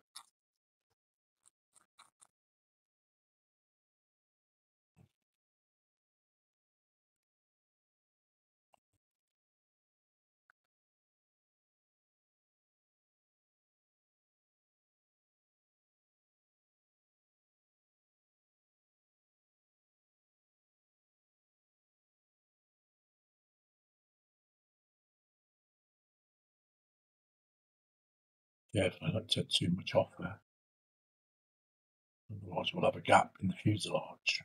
Yeah, I don't take too much off there. Otherwise, we'll have a gap in the fuselage.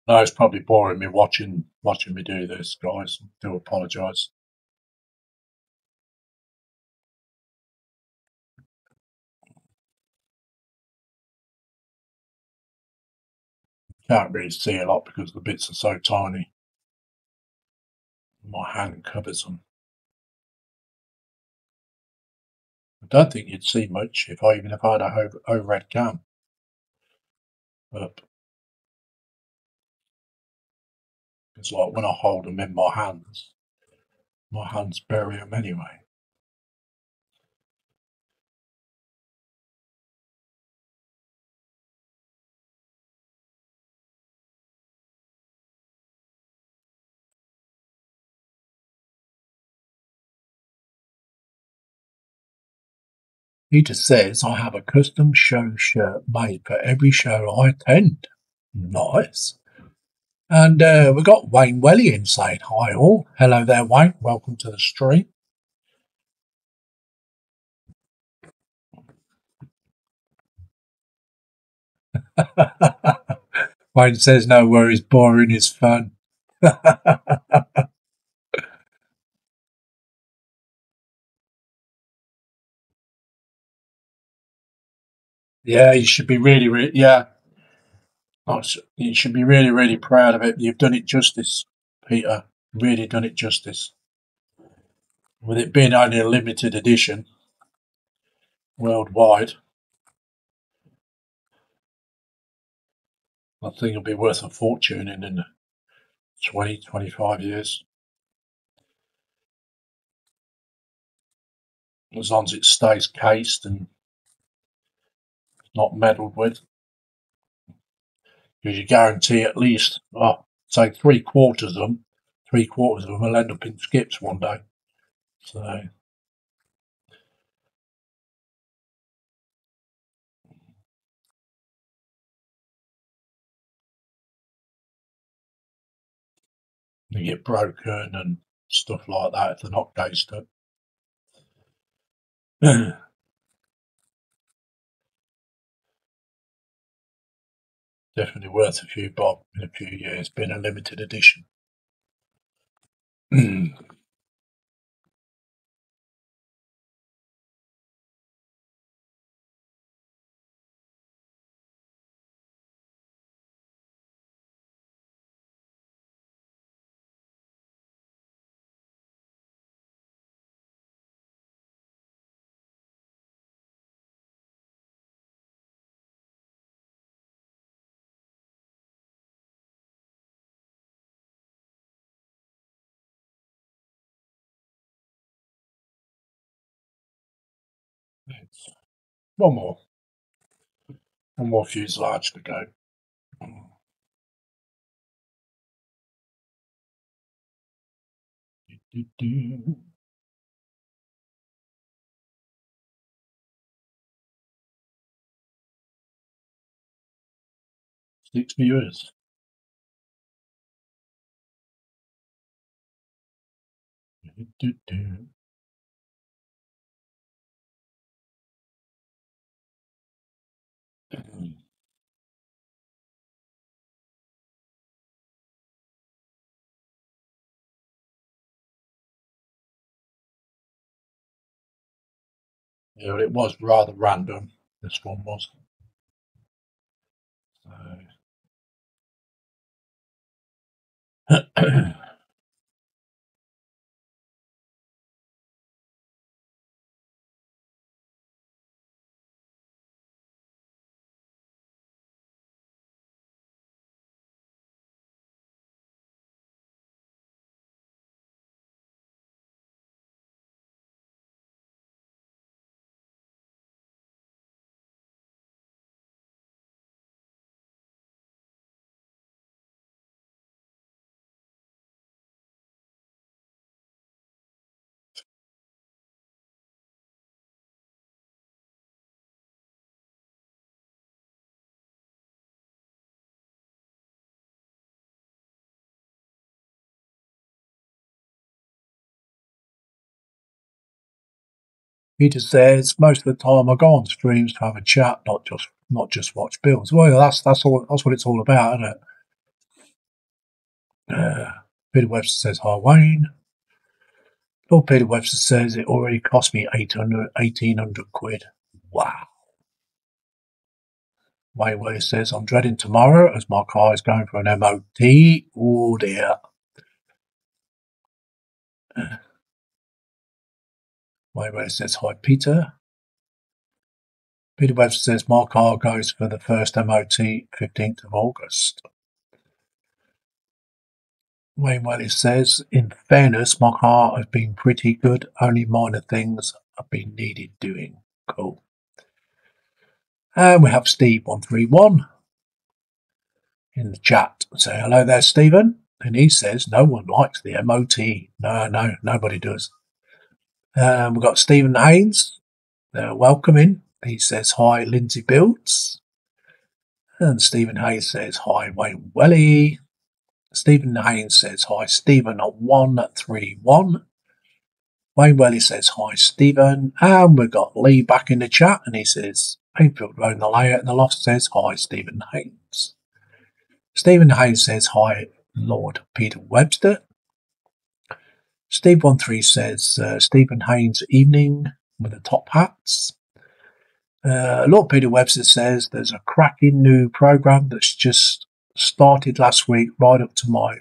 No, it's probably boring me watching me do this, guys. I do apologise. Can't really see a lot because the bits are so tiny. My hand covers them. I don't think you'd see much if I had a overhead cam up. It's like when I hold them in my hands bury them anyway. He just says I have a custom show shirt made for every show I attend. Nice. And we've got Wayne Wellian saying hi all. Hello there, Wayne. Welcome to the stream. Wayne says no worries, boring is fun. Yeah, you should be yeah. You should be really proud of it. You've done it justice, Peter. Really done it justice. With it being only a limited edition worldwide, I think it'll be worth a fortune in 20, 25 years. As long as it stays cased and not meddled with. Because you guarantee at least, say three quarters of them will end up in skips one day. So they get broken and stuff like that if they're not cased up. Definitely worth a few bob in a few years, being a limited edition. It's one more. One more fuselage to go. 6 viewers. Yeah, it was rather random. This one was. So, Peter says most of the time I go on streams to have a chat, not just watch builds. Well, that's what it's all about, isn't it? Peter Webster says hi, Wayne. Lord Peter Webster says it already cost me 1,800 quid. Wow. Wayne Willis says I'm dreading tomorrow as my car is going for an MOT. Oh dear. Wayne Willis says hi, Peter. Peter Webster says my car goes for the first MOT 15th of August. Wayne Willis says, in fairness, my car has been pretty good. Only minor things have been needed doing. Cool. And we have Steve131 in the chat. Say hello there, Stephen. And he says no one likes the MOT. No, nobody does. We've got Stephen Haynes. Welcome in. He says hi, Lindsay Builds. And Stephen Haynes says hi, Wayne Welly. Stephen Haynes says hi, Stephen131. Wayne Welly says hi, Stephen. And we've got Lee back in the chat, and he says, Painfield Road in the layout in the loft says hi, Stephen Haynes. Stephen Haynes says hi, Lord Peter Webster. Steve13 says Stephen Haynes evening with the top hats. Lord Peter Webster says there's a cracking new program that's just started last week right up to my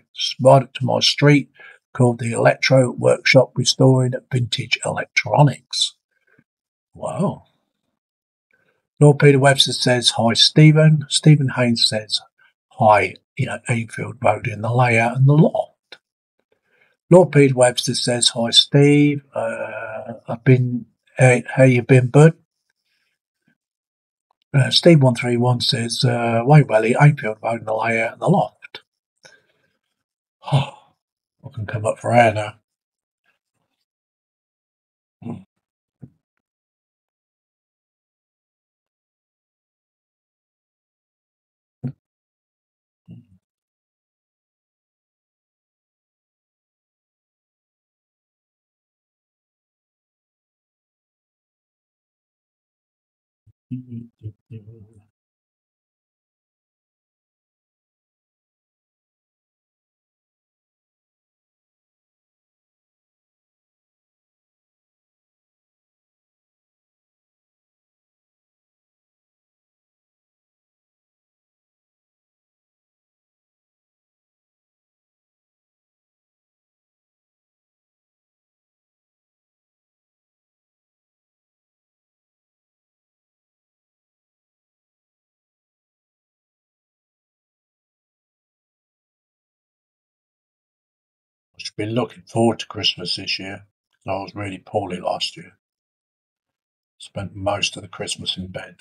street called the Electro Workshop Restoring Vintage Electronics. Wow. Lord Peter Webster says hi, Stephen. Stephen Haynes says hi, Enfield Road in the layout and the loft. Lord Peter Webster says hi, Steve. How you been, bud? Steve131 says, Wayne Welly, Enfield Road in the layout and the loft. Oh, I can come up for air now. I should be looking forward to Christmas this year. I was really poorly last year. Spent most of the Christmas in bed.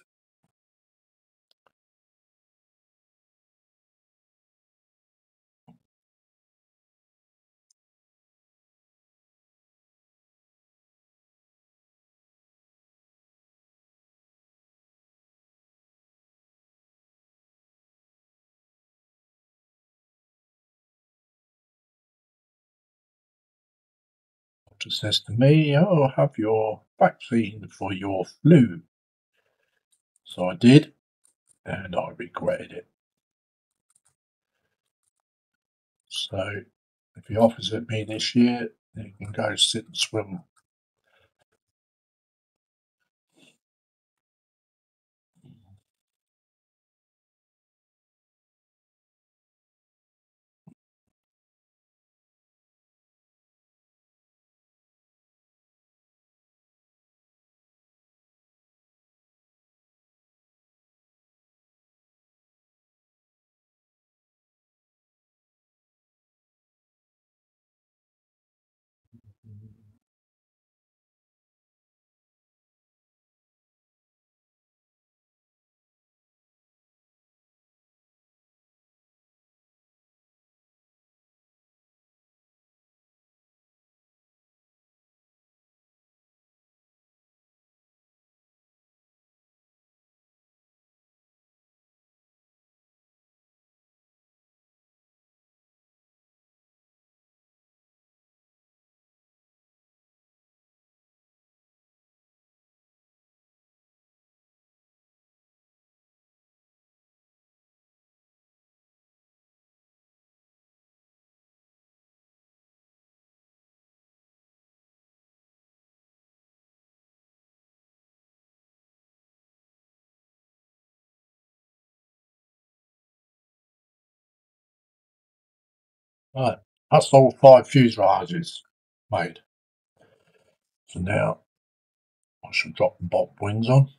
Doctor says to me, "Oh, have your vaccine for your flu." So I did, and I regretted it. So if he offers it me this year, then you can go sit and swim. Right, that's all 5 fuselages made. So now I shall drop the bob wings on.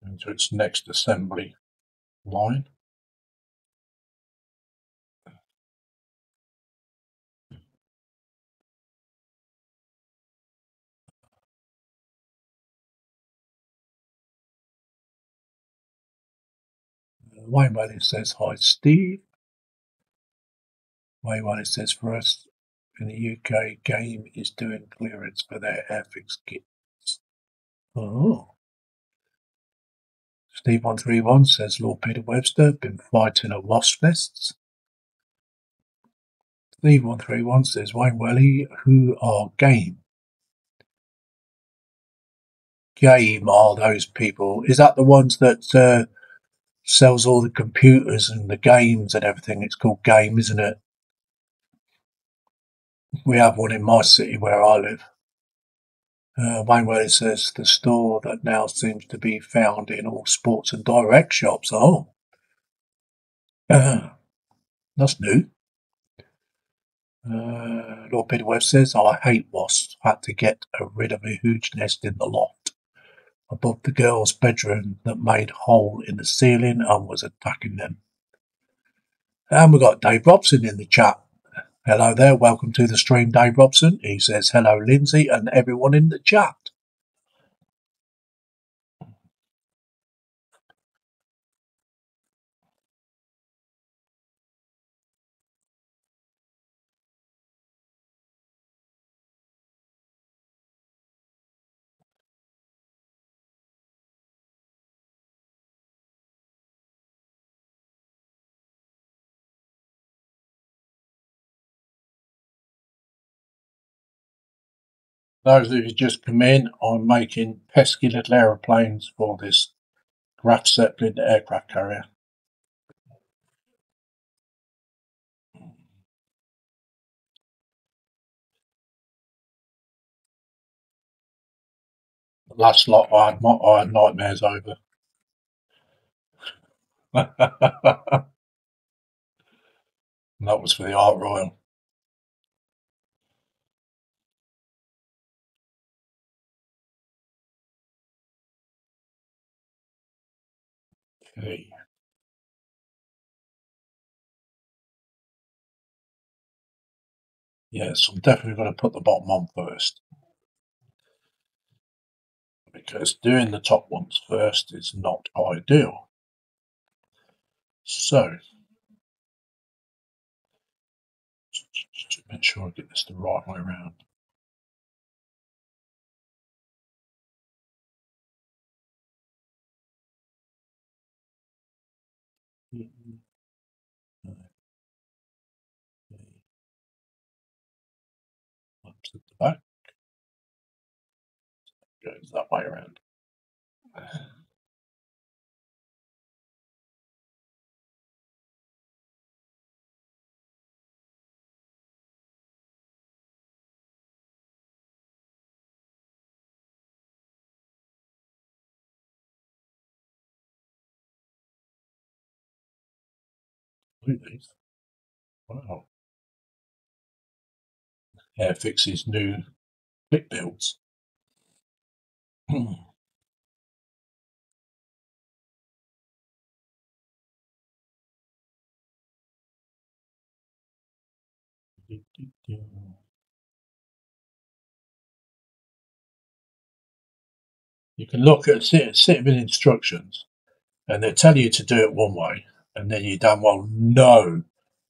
Into its next assembly line. Wayne says, "Hi Steve." Wayne says, "For us in the UK, Game is doing clearance for their Airfix kits." Oh. Steve131 says, "Lord Peter Webster, been fighting at Wasp Nests." Steve131 says, "Wayne Welly, who are Game?" Game are those people. Is that the ones that sells all the computers and the games and everything? It's called Game, isn't it? We have one in my city where I live. Wayne Welly says, "The store that now seems to be found in all sports and direct shops." Oh, that's new. Lord Peter Webb says, "I hate wasps. Had to get rid of a huge nest in the loft above the girls' bedroom that made hole in the ceiling and was attacking them." And we've got Dave Robson in the chat. Hello there, welcome to the stream, Dave Robson. He says, "Hello, Lindsay, and everyone in the chat." Those of you just come in, I'm making pesky little aeroplanes for this graf zeppelin aircraft carrier. The last lot I had nightmares over. That was for the Art Royal. Okay. Yes, I'm definitely going to put the bottom on first, because doing the top ones first is not ideal. So, to make sure I get this the right way around. Up to the back, goes that way around. These. Wow. Air fixes new clip builds. You can look at sit with instructions, and they tell you to do it one way, and then you damn well know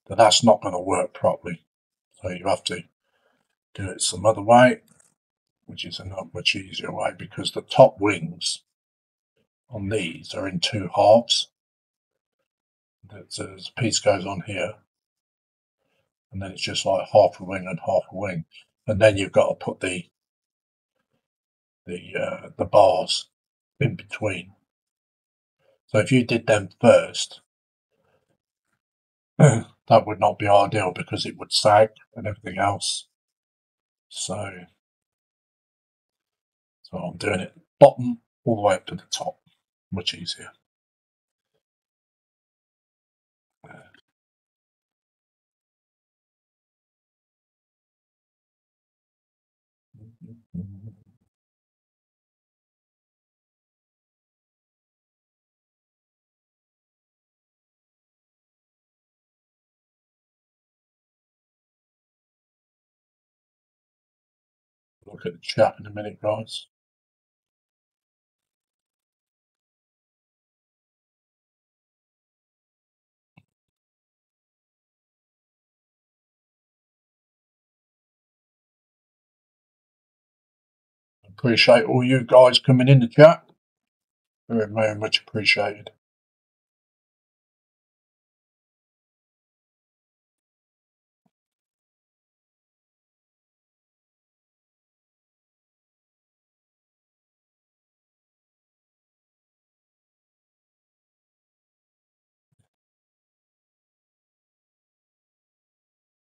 that that's not going to work properly. So you have to do it some other way, which is a not much easier way, because the top wings on these are in two halves. There's a piece goes on here, and then it's just like half a wing and half a wing, and then you've got to put the bars in between. So if you did them first, that would not be ideal because it would sag and everything else. So I'm doing it bottom all the way up to the top, much easier. Look at the chat in a minute, guys. Appreciate all you guys coming in the chat. Very, very much appreciated.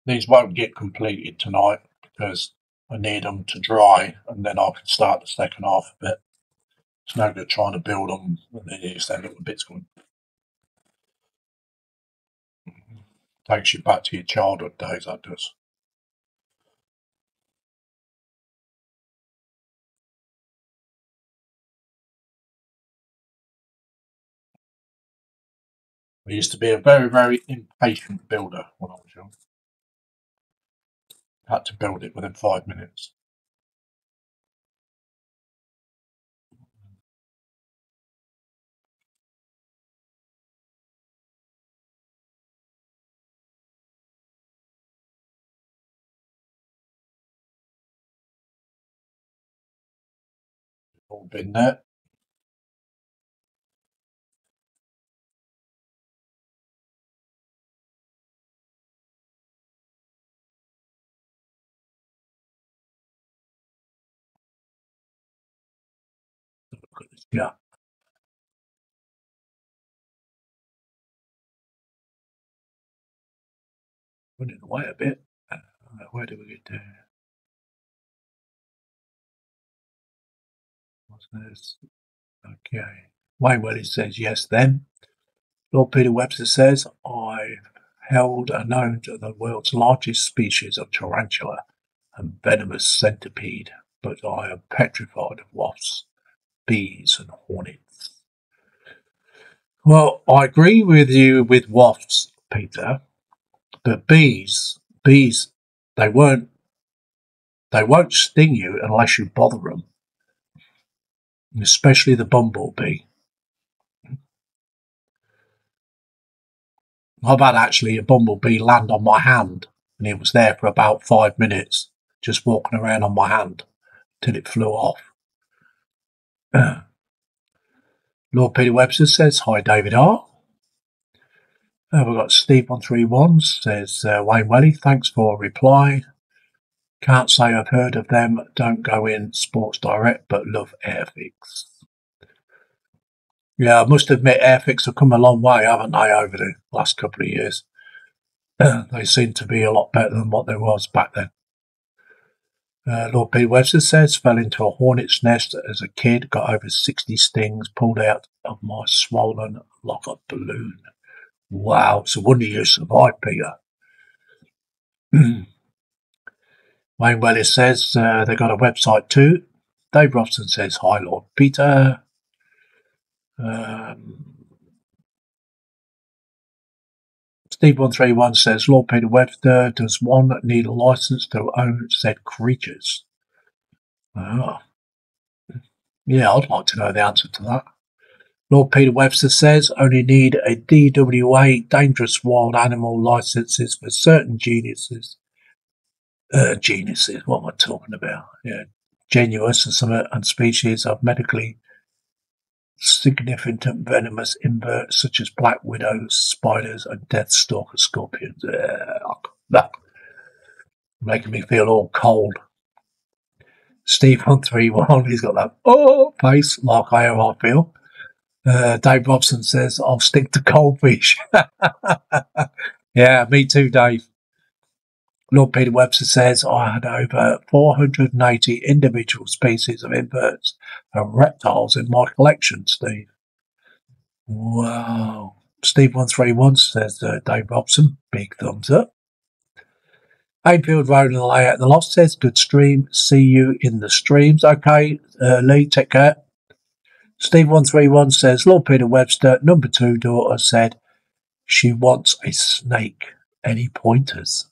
These won't get completed tonight because I need them to dry, and then I can start the second half of it. It's no good trying to build them and then you just end up with bits going. Takes you back to your childhood days, that does. I used to be a very, very impatient builder when I was young. Had to build it within 5 minutes. All been there. Yeah. Went it away a bit. Where did we get to? What's this? Okay. Well, it says yes then. Lord Peter Webster says, I've held and known to the world's largest species of tarantula and venomous centipede, but I am petrified of wasps, bees, and hornets. Well, I agree with you with wasps, Peter, but bees, they won't they won't sting you unless you bother them, especially the bumblebee. I've had actually a bumblebee land on my hand, and it was there for about 5 minutes, just walking around on my hand till it flew off. Lord Peter Webster says, "Hi, David R." We've got Steve131 says, "Wayne Welly, thanks for a reply. Can't say I've heard of them. Don't go in Sports Direct, but love Airfix." Yeah, I must admit, Airfix have come a long way, haven't they, over the last couple of years? They seem to be a lot better than what there was back then. Lord P. Webster says, "Fell into a hornet's nest as a kid, got over 60 stings, pulled out of my swollen like a balloon." Wow, it's a wonder you survived, Peter. Wayne Wellis says they got a website too. Dave Robson says, "Hi, Lord Peter." Steve131 says, "Lord Peter Webster, does one need a license to own said creatures?" Oh, yeah, I'd like to know the answer to that. Lord Peter Webster says, "Only need a DWA, dangerous wild animal licenses for certain genuses." Genuses, what am I talking about? Yeah, genuous and species of medically significant venomous inverts such as black widows, spiders, and deathstalker scorpions. Making me feel all cold. Steve131, he's got that face like I feel. Dave Robson says, "I'll stick to goldfish." Yeah, me too, Dave. Lord Peter Webster says, "I had over 480 individual species of inverts and reptiles in my collection, Steve." Wow. Steve131 says, "Dave Robson, big thumbs up." Hayfield Road and the Layout of the Lost says, "Good stream. See you in the streams." Okay, Lee, take care. Steve131 says, "Lord Peter Webster, number 2 daughter, said she wants a snake. Any pointers?"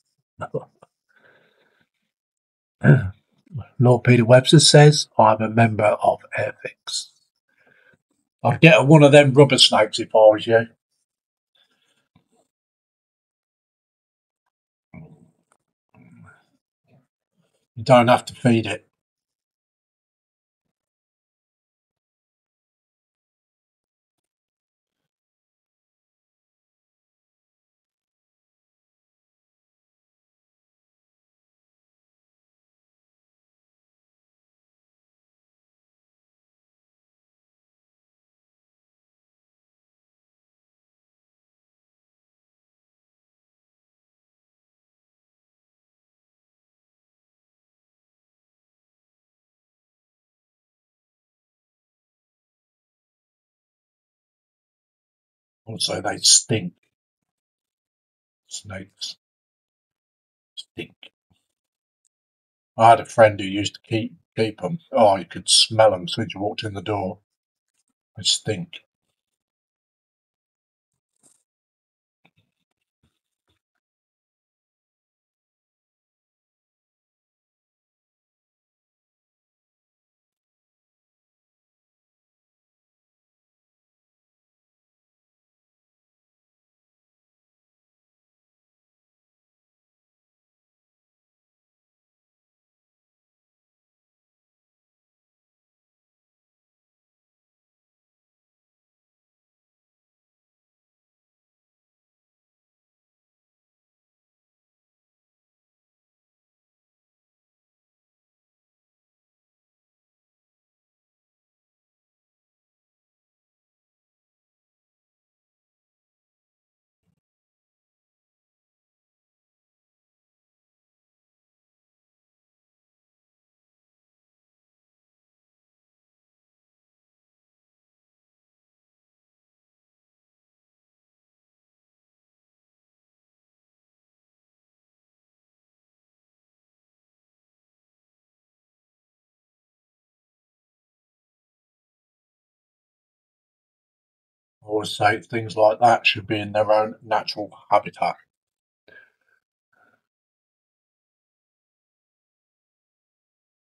Lord Peter Webster says, "I'm a member of Airfix." I'd get one of them rubber snakes if I was you. You don't have to feed it. Also, they stink. Snakes stink. I had a friend who used to keep them. Oh, you could smell them as soon as you walked in the door. They stink. always say things like that should be in their own natural habitat.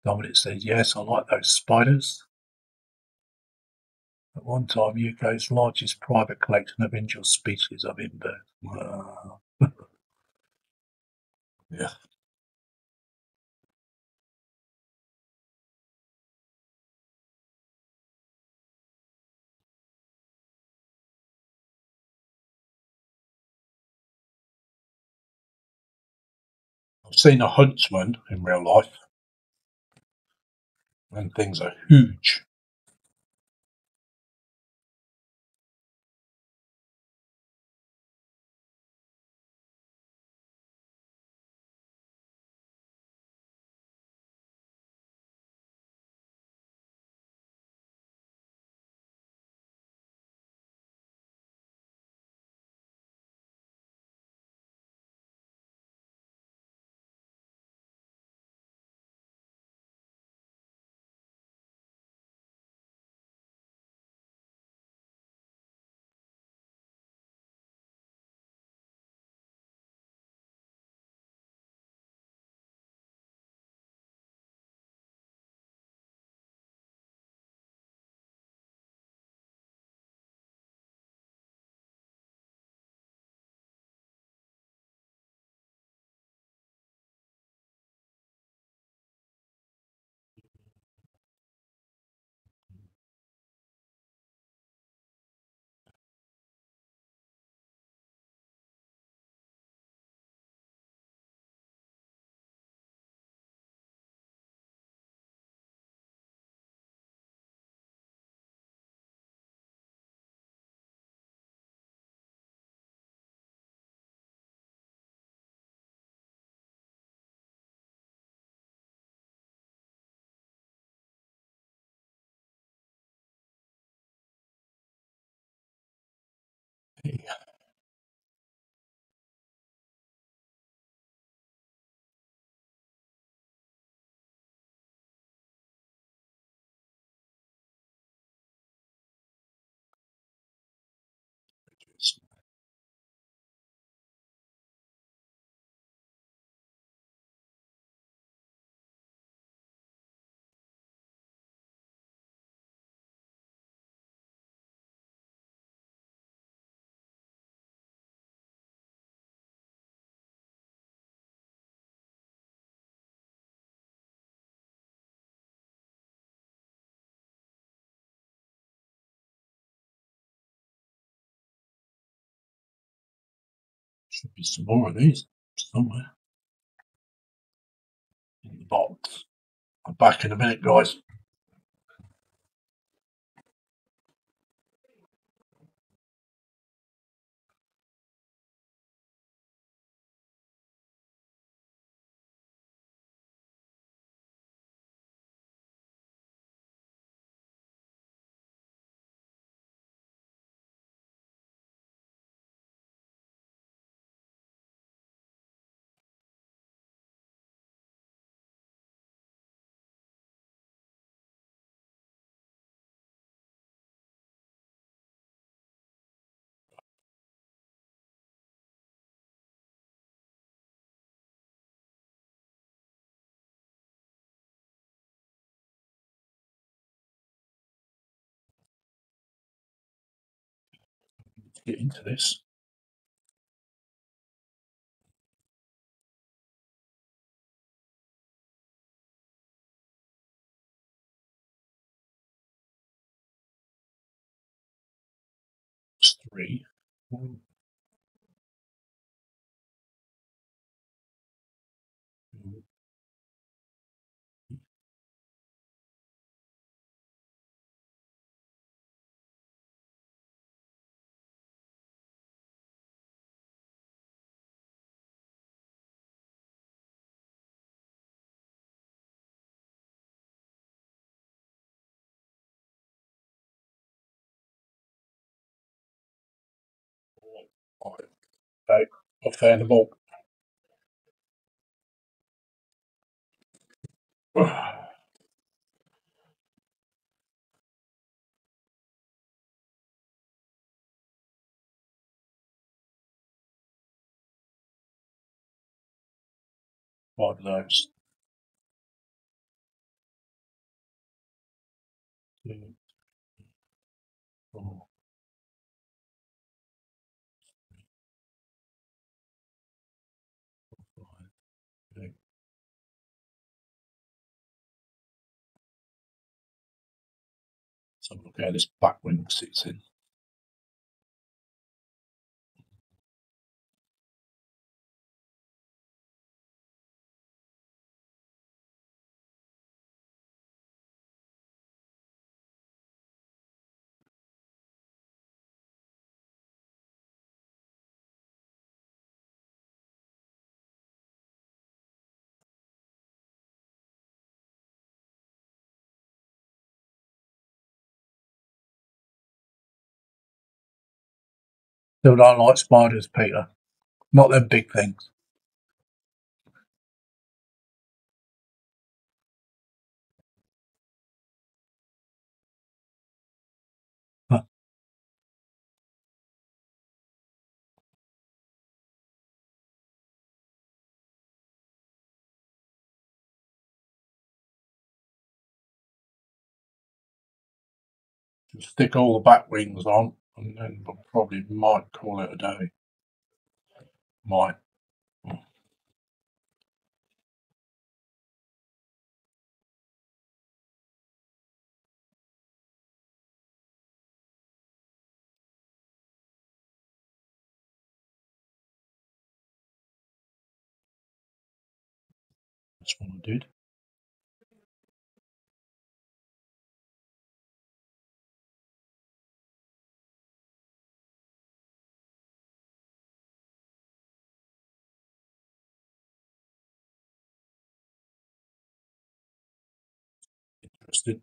Dominic says, yes, I like those spiders. At one time, UK's largest private collection of indoor species of inverts. Wow. Yeah. I've seen a huntsman in real life, and things are huge. Should be some more of these somewhere in the box. I'm back in a minute, guys. Let's get into this. It's 3. 1, 2, All right. Okay, I've found them all. 5 of those. 2, 4, 5, 6. So look how this back wing sits in. Still don't like spiders, Peter. Not them big things. Huh. Just stick all the back wings on, and then we'll probably might call it a day. Might. That's what I did. Interested.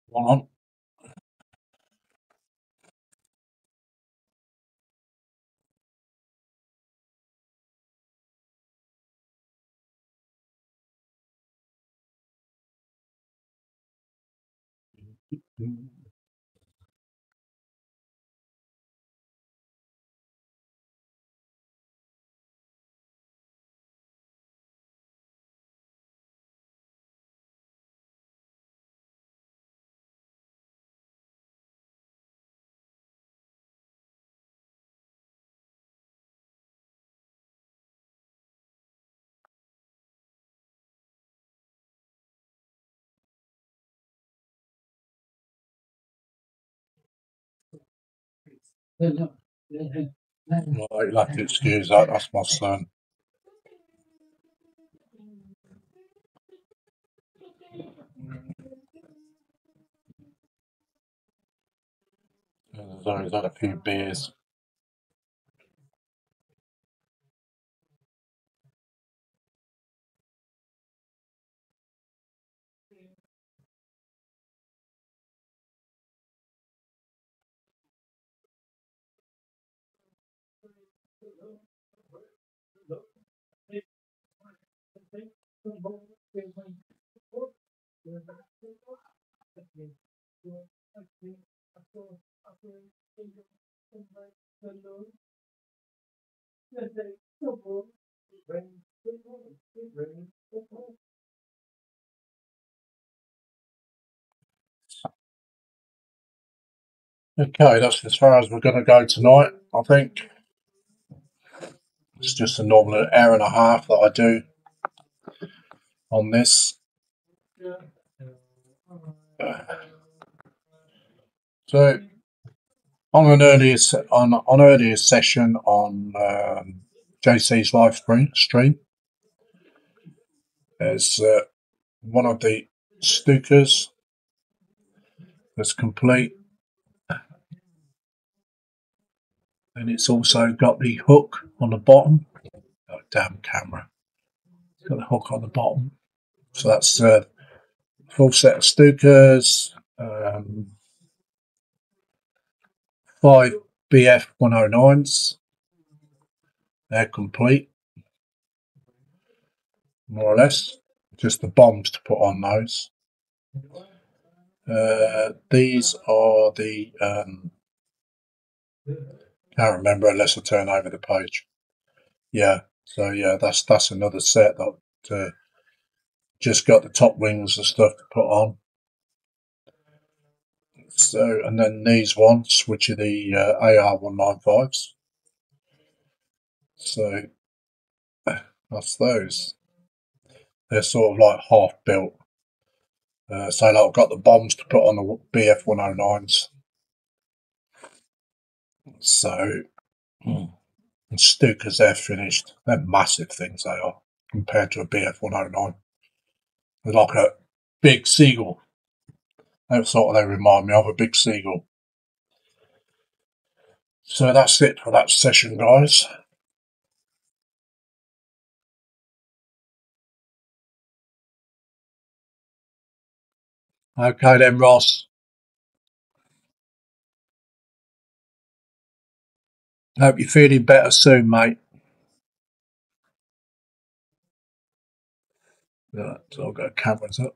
One on. Well, you'll have to excuse that. That's my son. He's always had a few beers. Okay, that's as far as we're going to go tonight, I think. It's just a normal hour and a half that I do on this. So on an earlier session on JC's live stream, there's one of the Stukas that's complete, and it's also got the hook on the bottom. Oh, damn camera! It's got the hook on the bottom, so that's a full set of Stukas. 5 BF 109s. They're complete, more or less. Just the bombs to put on those. These are the can't remember unless I turn over the page. Yeah, so yeah, that's another set that just got the top wings and stuff to put on. So, and then these ones, which are the AR 195s. So that's those. They're sort of like half built. So like I've got the bombs to put on the BF 109s. So and Stukas, they're finished. They're massive things, they are, compared to a BF 109. They're like a big seagull. That's what they remind me of, a big seagull. So that's it for that session, guys. Okay then, Ross. Hope you're feeling better soon, mate. So I've got cameras up.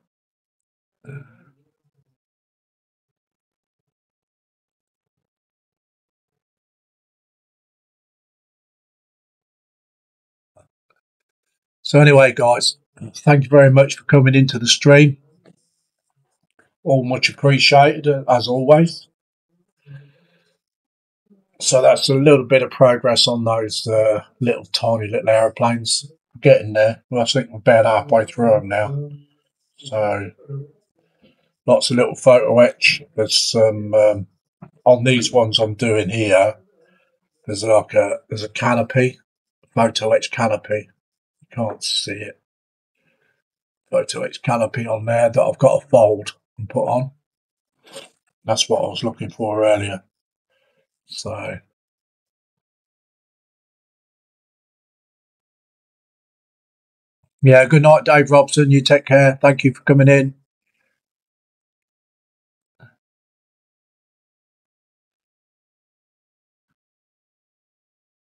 So anyway, guys, thank you very much for coming into the stream. All much appreciated, as always. So that's a little bit of progress on those little tiny little aeroplanes. Getting there. Well, I think we're about halfway through them now. So lots of little photo etch. There's some on these ones I'm doing here. There's a canopy, photo etch canopy. You can't see it. Photo etch canopy on there that I've got to fold and put on. That's what I was looking for earlier. So yeah, good night, Dave Robson. You take care. Thank you for coming in.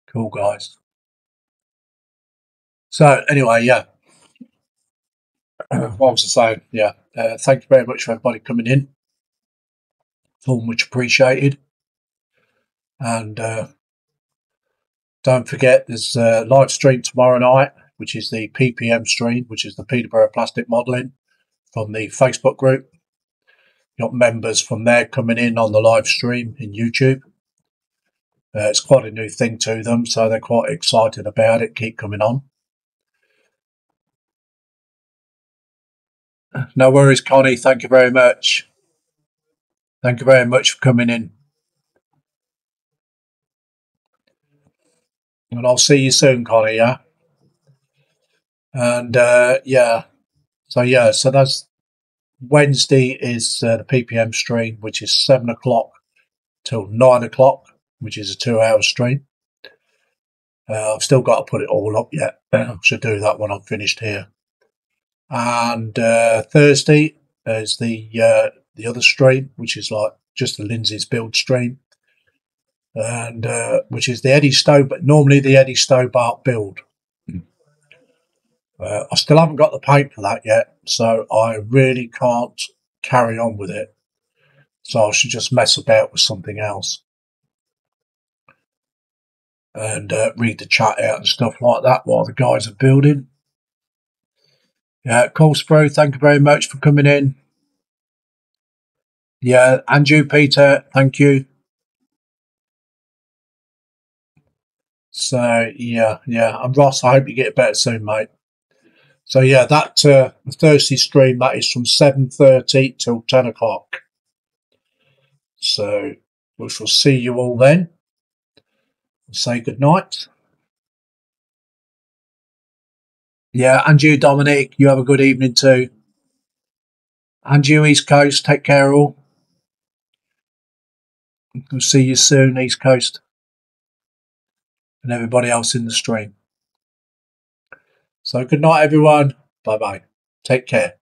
Cool, guys. So anyway, yeah. What was I saying? Yeah. Thank you very much for everybody coming in. It's all much appreciated. And don't forget, there's a live stream tomorrow night, which is the PPM stream, which is the Peterborough Plastic Modelling from the Facebook group. Got members from there coming in on the live stream in YouTube. It's quite a new thing to them, so they're quite excited about it. Keep coming on. No worries, Connie. Thank you very much. Thank you very much for coming in. And I'll see you soon, Connie, yeah? And yeah. So that's Wednesday is the PPM stream, which is 7 o'clock till 9 o'clock, which is a 2-hour stream. I've still got to put it all up yet. I should do that when I'm finished here. And Thursday is the other stream, which is like just the Lindsay's build stream, and which is the Eddie Stobart, normally the Eddie Stobart build. I still haven't got the paint for that yet, so I really can't carry on with it. So I should just mess about with something else and read the chat out and stuff like that while the guys are building. Yeah, cool, Spro. Thank you very much for coming in. Yeah, and you, Peter. Thank you. So yeah, and Ross, I hope you get better soon, mate. So yeah, that the Thursday stream, that is from 7:30 till 10 o'clock. So we shall see you all then. Say good night. Yeah, and you, Dominic, you have a good evening too. And you, East Coast, take care all. We'll see you soon, East Coast, and everybody else in the stream. So good night, everyone. Bye bye. Take care.